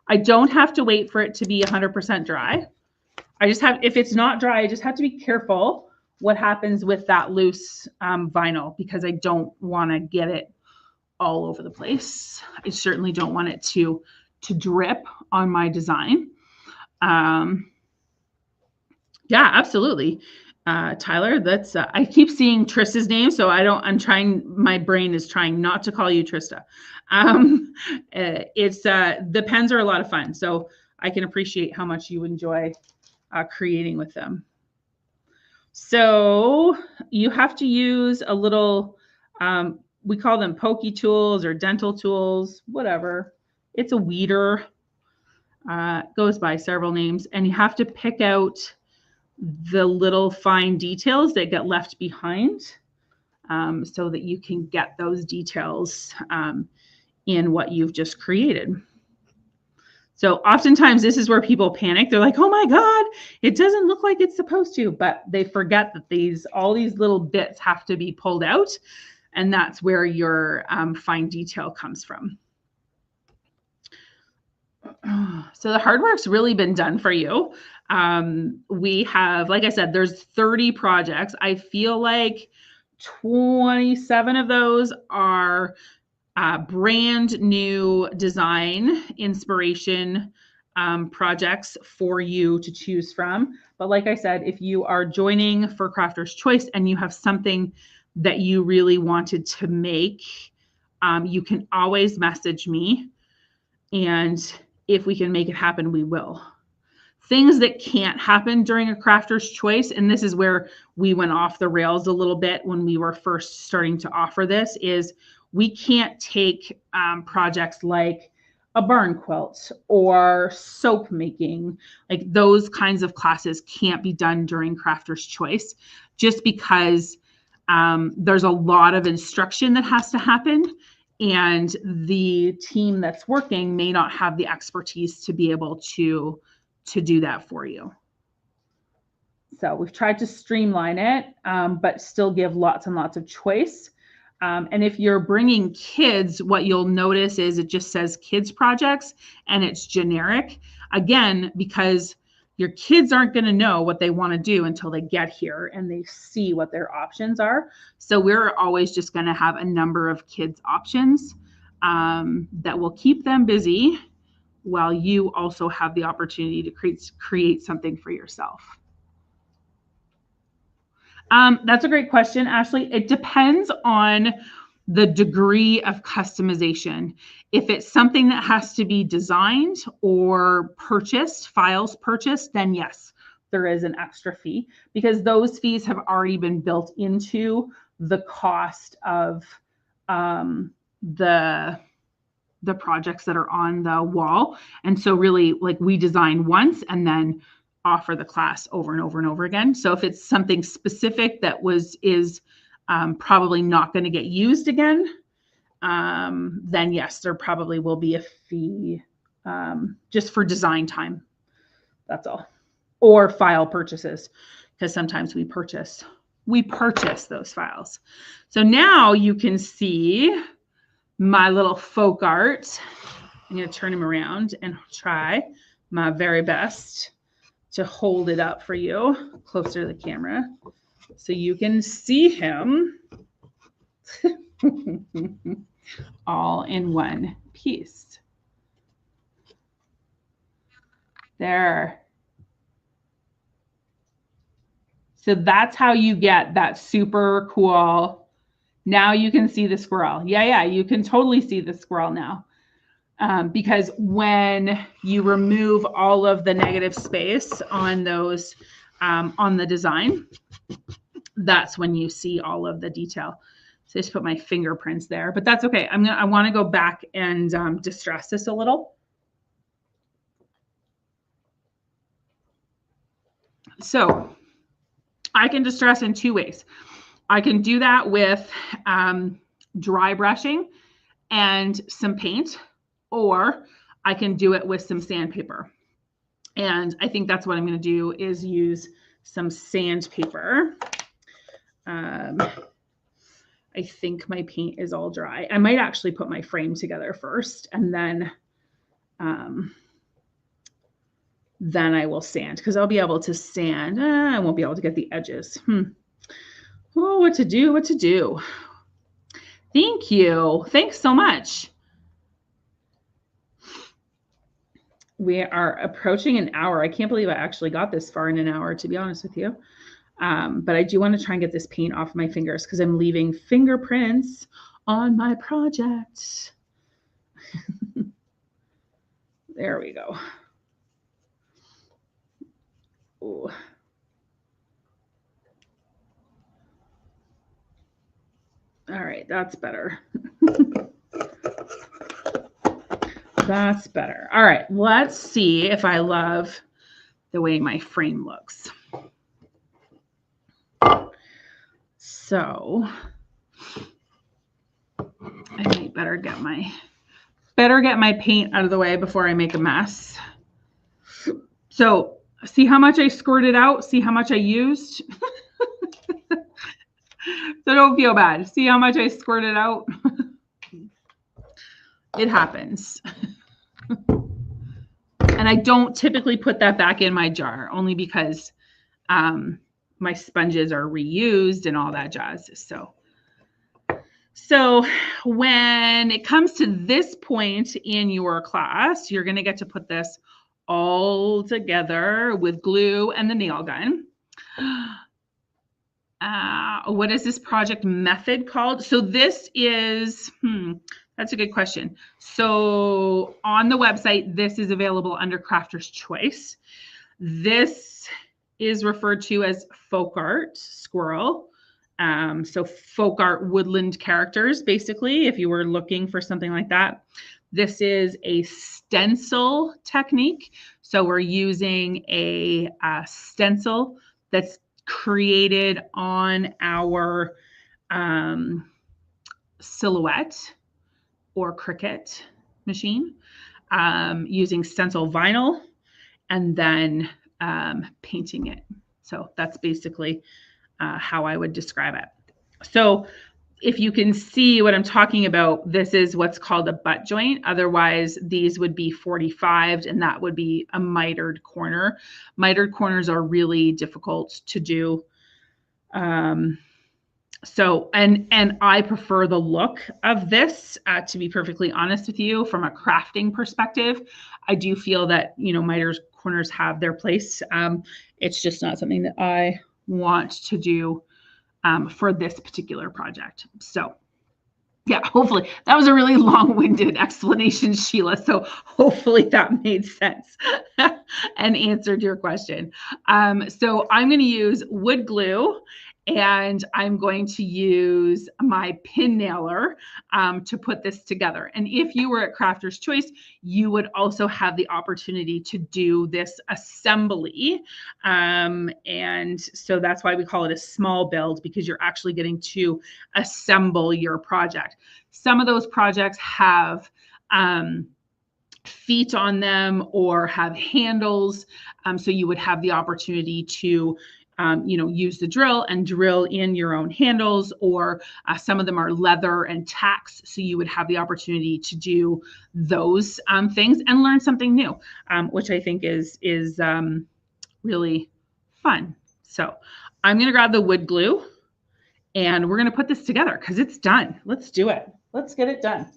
I don't have to wait for it to be 100% dry. If it's not dry, I just have to be careful what happens with that loose vinyl, because I don't want to get it all over the place. I certainly don't want it to drip on my design. Yeah, absolutely. Tyler, that's I keep seeing Trista's name, so my brain is trying not to call you Trista. The pens are a lot of fun, so I can appreciate how much you enjoy creating with them. So you have to use a little, we call them pokey tools or dental tools, whatever. It's a weeder, goes by several names, and you have to pick out the little fine details that get left behind so that you can get those details in what you've just created. So oftentimes this is where people panic. They're like, oh my God, it doesn't look like it's supposed to, but they forget that all these little bits have to be pulled out, and that's where your fine detail comes from. So the hard work's really been done for you. We have, like I said, there's 30 projects. I feel like 27 of those are brand new design inspiration projects for you to choose from. But like I said, if you are joining for Crafter's Choice and you have something that you really wanted to make, you can always message me, and if we can make it happen, we will. Things that can't happen during a Crafter's Choice, and this is where we went off the rails a little bit when we were first starting to offer this, is we can't take projects like a barn quilt or soap making. Like those kinds of classes can't be done during Crafter's Choice, just because there's a lot of instruction that has to happen, and the team that's working may not have the expertise to be able to do that for you. So we've tried to streamline it, but still give lots and lots of choice. And if you're bringing kids, what you'll notice is it just says kids projects and it's generic. Again, because your kids aren't going to know what they want to do until they get here and they see what their options are. So we're always just going to have a number of kids options that will keep them busy while you also have the opportunity to create something for yourself. That's a great question, Ashley. It depends on the degree of customization. If it's something that has to be designed or purchased, files purchased, then yes, there is an extra fee because those fees have already been built into the cost of the projects that are on the wall. And so really, like, we design once and then offer the class over and over and over again. So if it's something specific that is probably not going to get used again, then yes, there probably will be a fee just for design time. That's all. Or file purchases, because sometimes we purchase those files. So now you can see my little folk art. I'm going to turn him around and try my very best to hold it up for you closer to the camera so you can see him all in one piece. There. So that's how you get that super cool. Now you can see the squirrel. Yeah, you can totally see the squirrel now. Because when you remove all of the negative space on those, on the design, that's when you see all of the detail. So I just put my fingerprints there, but that's okay. I want to go back and distress this a little. So I can distress in two ways. I can do that with dry brushing and some paint, or I can do it with some sandpaper. And I think that's what I'm going to do is use some sandpaper. I think my paint is all dry. I might actually put my frame together first and then I will sand, because I'll be able to sand. I won't be able to get the edges. Oh, what to do? Thank you. Thanks so much. We are approaching an hour. I can't believe I actually got this far in an hour, to be honest with you. But I do want to try and get this paint off my fingers because I'm leaving fingerprints on my project. There we go. Ooh. All right, that's better. That's better. All right, let's see if I love the way my frame looks. So I might better get my paint out of the way before I make a mess. So see how much I squirted out? See how much I used? So don't feel bad. See how much I squirted out? It happens. And I don't typically put that back in my jar, only because my sponges are reused and all that jazz. So when it comes to this point in your class, you're going to get to put this all together with glue and the nail gun. What is this project method called? So this is, that's a good question. So on the website, this is available under Crafter's Choice. This is referred to as folk art squirrel. So folk art woodland characters, basically, if you were looking for something like that. This is a stencil technique. So we're using a stencil that's created on our silhouette. or Cricut machine, using stencil vinyl, and then painting it. So that's basically how I would describe it. So if you can see what I'm talking about, this is what's called a butt joint. Otherwise, these would be 45'd, and that would be a mitered corner. Mitered corners are really difficult to do. So, and I prefer the look of this, to be perfectly honest with you, from a crafting perspective. I do feel that, you know, mitered corners have their place. It's just not something that I want to do for this particular project. So yeah, hopefully that was a really long-winded explanation, Sheila. So hopefully that made sense and answered your question. So I'm going to use wood glue, and I'm going to use my pin nailer to put this together. And if you were at Crafter's Choice, you would also have the opportunity to do this assembly. And so that's why we call it a small build, because you're actually getting to assemble your project. Some of those projects have feet on them or have handles. So you would have the opportunity to you know, use the drill and drill in your own handles, or some of them are leather and tacks. So you would have the opportunity to do those things and learn something new, which I think is really fun. So I'm going to grab the wood glue, and we're going to put this together because it's done. Let's do it. Let's get it done.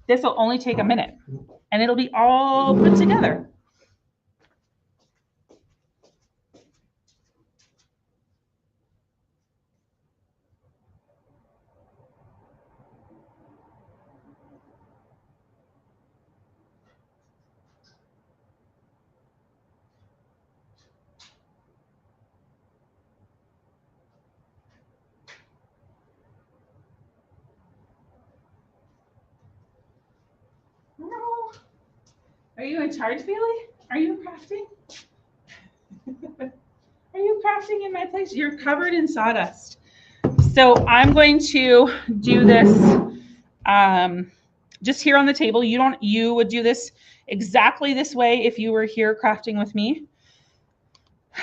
This will only take a minute, and it'll be all put together. No. Are you in charge, Bailey? Are you crafting? Are you crafting in my place? You're covered in sawdust. So I'm going to do this just here on the table. You would do this exactly this way if you were here crafting with me.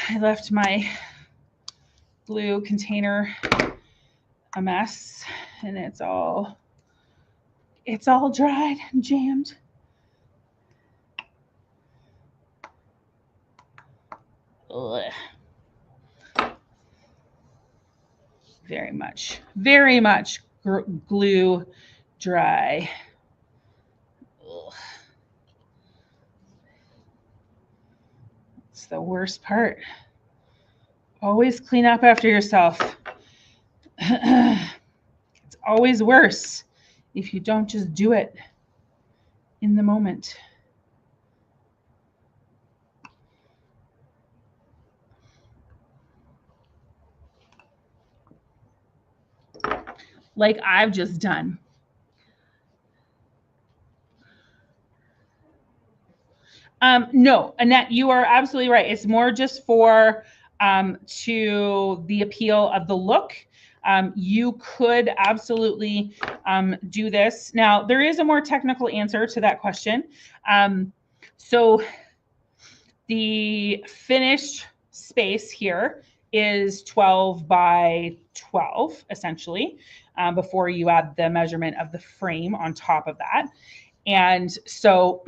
I left my glue container a mess, and it's all dried and jammed. Ugh. Very much glue dry. Ugh. It's the worst part. Always clean up after yourself. It's always worse if you don't just do it in the moment. Like I've just done. No, Annette, you are absolutely right. It's more just for to the appeal of the look. You could absolutely do this. Now, there is a more technical answer to that question. So the finished space here is 12 by 12, essentially, before you add the measurement of the frame on top of that. And so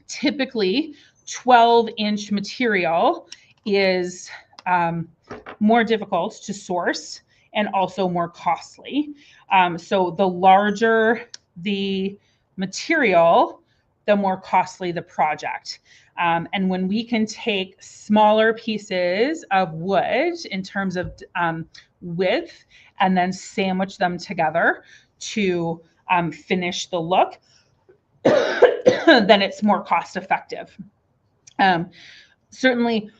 typically 12-inch material is more difficult to source and also more costly. So the larger the material, the more costly the project. And when we can take smaller pieces of wood in terms of width and then sandwich them together to finish the look, then it's more cost effective. Certainly,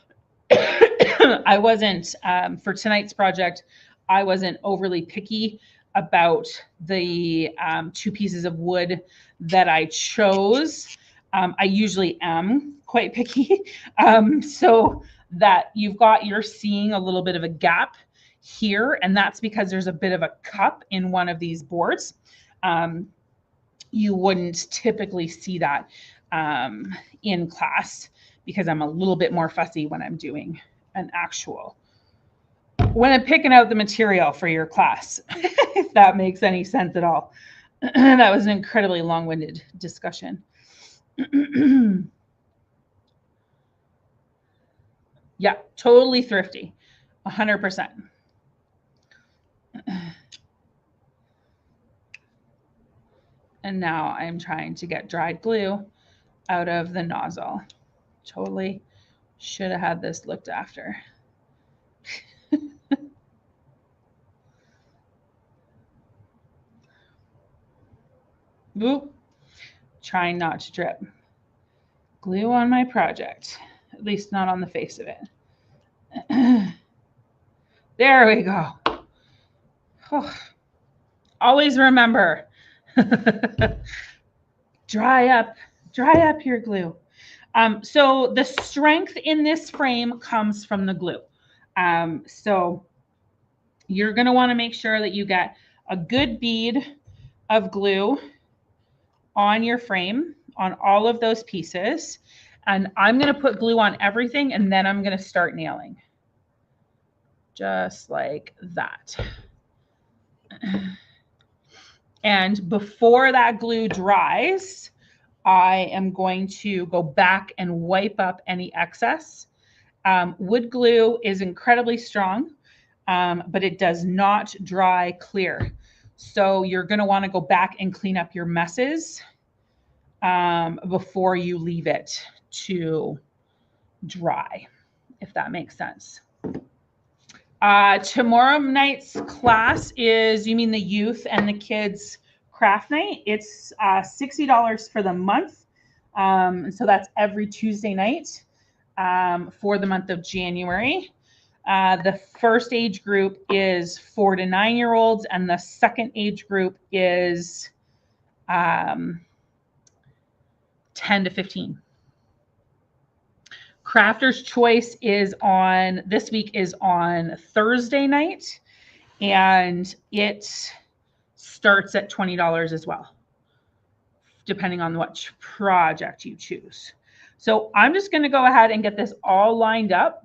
I wasn't, for tonight's project, I wasn't overly picky about the 2 pieces of wood that I chose. I usually am quite picky, so that you're seeing a little bit of a gap here, and that's because there's a bit of a cup in one of these boards. you wouldn't typically see that in class because I'm a little bit more fussy when I'm doing an actual, when I'm picking out the material for your class, if that makes any sense at all. That was an incredibly long-winded discussion. Yeah, totally thrifty, 100%. And now I'm trying to get dried glue out of the nozzle. Totally should have had this looked after. Oop, trying not to drip glue on my project, at least not on the face of it. There we go. Oh, always remember, dry up your glue. So the strength in this frame comes from the glue. So you're going to want to make sure that you get a good bead of glue on your frame, on all of those pieces. And I'm going to put glue on everything, and then I'm going to start nailing. Just like that. And before that glue dries, I am going to go back and wipe up any excess. Wood glue is incredibly strong, but it does not dry clear. So you're going to want to go back and clean up your messes before you leave it to dry, if that makes sense. Tomorrow night's class is, you mean the youth and the kids craft night? It's $60 for the month. So that's every Tuesday night for the month of January. The first age group is 4 to 9 year olds, and the second age group is 10 to 15. Crafter's Choice is on, this week is on Thursday night, and it starts at $20 as well, depending on which project you choose. So I'm just going to go ahead and get this all lined up.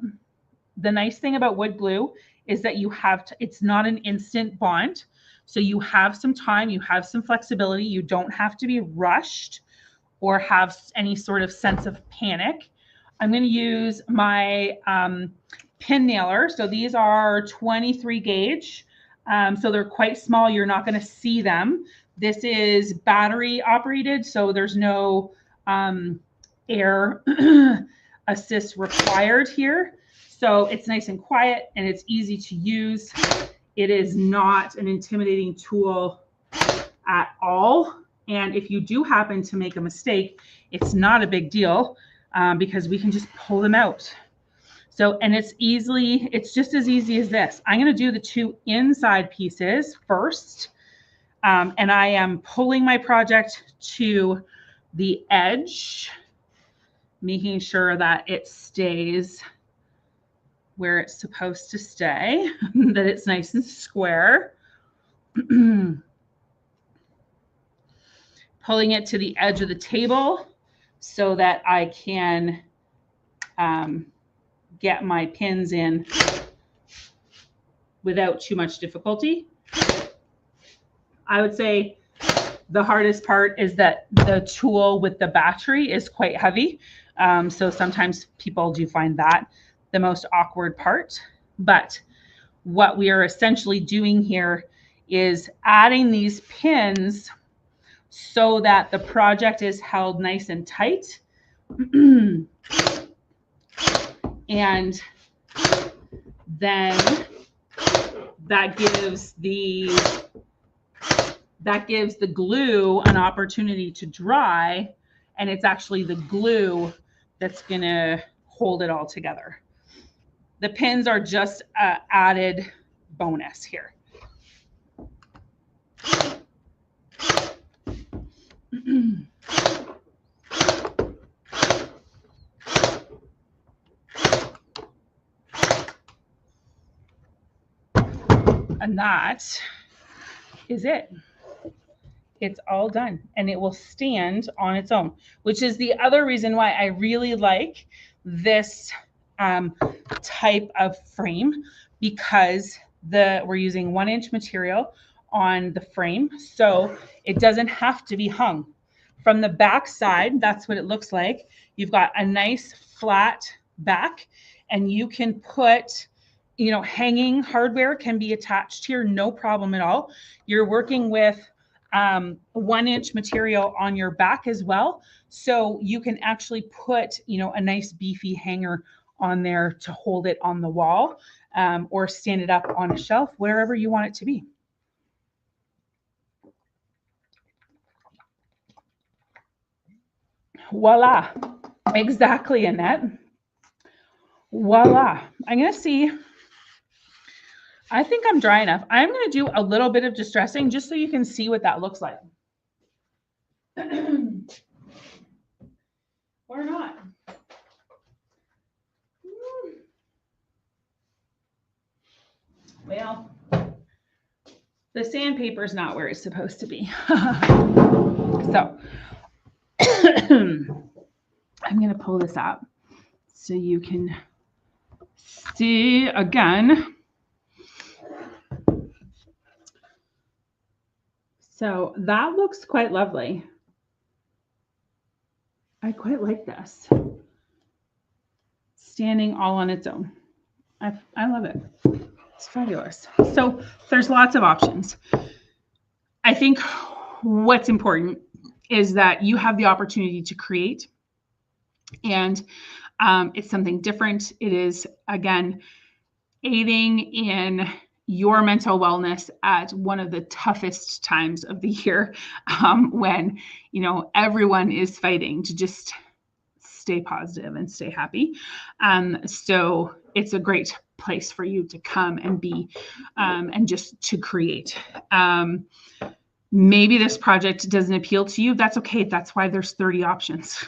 The nice thing about wood glue is that you have to, it's not an instant bond. So you have some time, you have some flexibility. You don't have to be rushed or have any sort of sense of panic. I'm going to use my pin nailer. So these are 23 gauge. So they're quite small. You're not going to see them. This is battery operated, so there's no air assist required here. So it's nice and quiet, and it's easy to use. It is not an intimidating tool at all. And if you do happen to make a mistake, it's not a big deal because we can just pull them out. So, and it's just as easy as this. I'm going to do the two inside pieces first. And I am pulling my project to the edge, making sure that it stays where it's supposed to stay, that it's nice and square. Pulling it to the edge of the table so that I can get my pins in without too much difficulty. I would say the hardest part is that the tool with the battery is quite heavy. So sometimes people do find that the most awkward part. But what we are essentially doing here is adding these pins so that the project is held nice and tight. And then that gives the glue an opportunity to dry, and it's actually the glue that's going to hold it all together. The pins are just an added bonus here. And that is it. It's all done, and it will stand on its own, which is the other reason why I really like this type of frame, because we're using 1-inch material on the frame, so it doesn't have to be hung. From the back side, that's what it looks like. You've got a nice flat back, and you can put, you know, hanging hardware can be attached here, no problem at all. You're working with 1-inch material on your back as well, so you can actually put, you know, a nice beefy hanger on there to hold it on the wall, or stand it up on a shelf, wherever you want it to be. Voila. Exactly, Annette. Voila. I'm going to see. I think I'm dry enough. I'm going to do a little bit of distressing just so you can see what that looks like. Or not. Well, the sandpaper is not where it's supposed to be. So I'm going to pull this up so you can see again. So that looks quite lovely. I quite like this. Standing all on its own. I love it. It's fabulous. So there's lots of options. I think what's important is that you have the opportunity to create, and it's something different. It is, again, aiding in your mental wellness at one of the toughest times of the year, when, you know, everyone is fighting to just stay positive and stay happy. So it's a great place for you to come and be, and just to create. Maybe this project doesn't appeal to you. That's okay. That's why there's 30 options.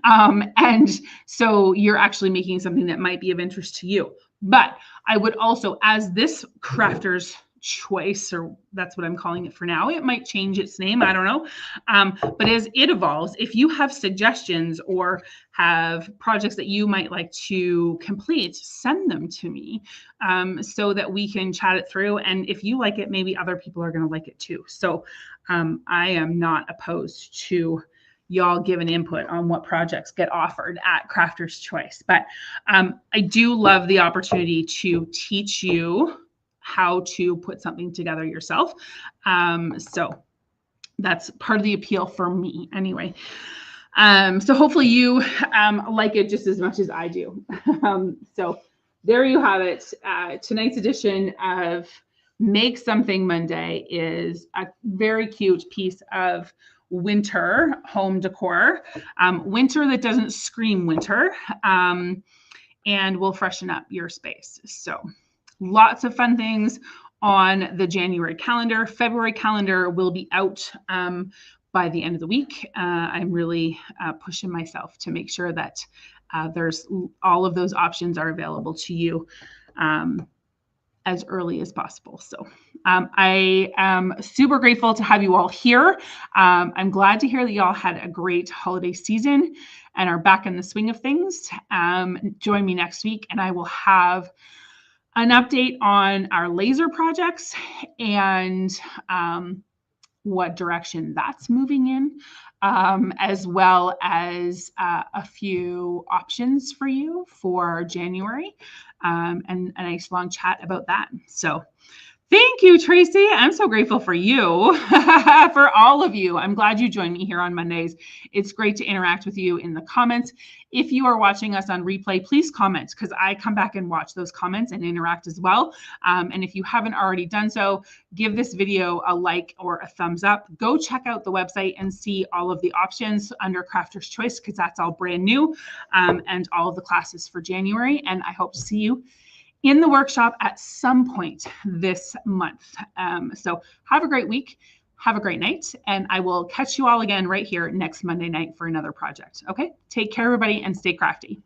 And so you're actually making something that might be of interest to you. But I would also, as this crafter's choice, or that's what I'm calling it for now, it might change its name, I don't know. But as it evolves, if you have suggestions or have projects that you might like to complete, send them to me, so that we can chat it through. And if you like it, maybe other people are going to like it too. So I am not opposed to y'all give an input on what projects get offered at Crafter's Choice. But I do love the opportunity to teach you how to put something together yourself. So that's part of the appeal for me anyway. So hopefully you like it just as much as I do. So there you have it. Tonight's edition of Make Something Monday is a very cute piece of winter home decor, winter that doesn't scream winter, and will freshen up your space. So lots of fun things on the January calendar. February calendar will be out by the end of the week. I'm really pushing myself to make sure that there's all of those options are available to you as early as possible. So I am super grateful to have you all here. I'm glad to hear that y'all had a great holiday season and are back in the swing of things. Join me next week, and I will have an update on our laser projects and what direction that's moving in, as well as a few options for you for January, and a nice long chat about that. So thank you, Tracy. I'm so grateful for you, for all of you. I'm glad you joined me here on Mondays. It's great to interact with you in the comments. If you are watching us on replay, please comment, because I come back and watch those comments and interact as well. And if you haven't already done so, give this video a like or a thumbs up. Go check out the website and see all of the options under Crafter's Choice, because that's all brand new, and all of the classes for January. And I hope to see you in the workshop at some point this month. So have a great week. Have a great night. And I will catch you all again right here next Monday night for another project. Okay. Take care, everybody, and stay crafty.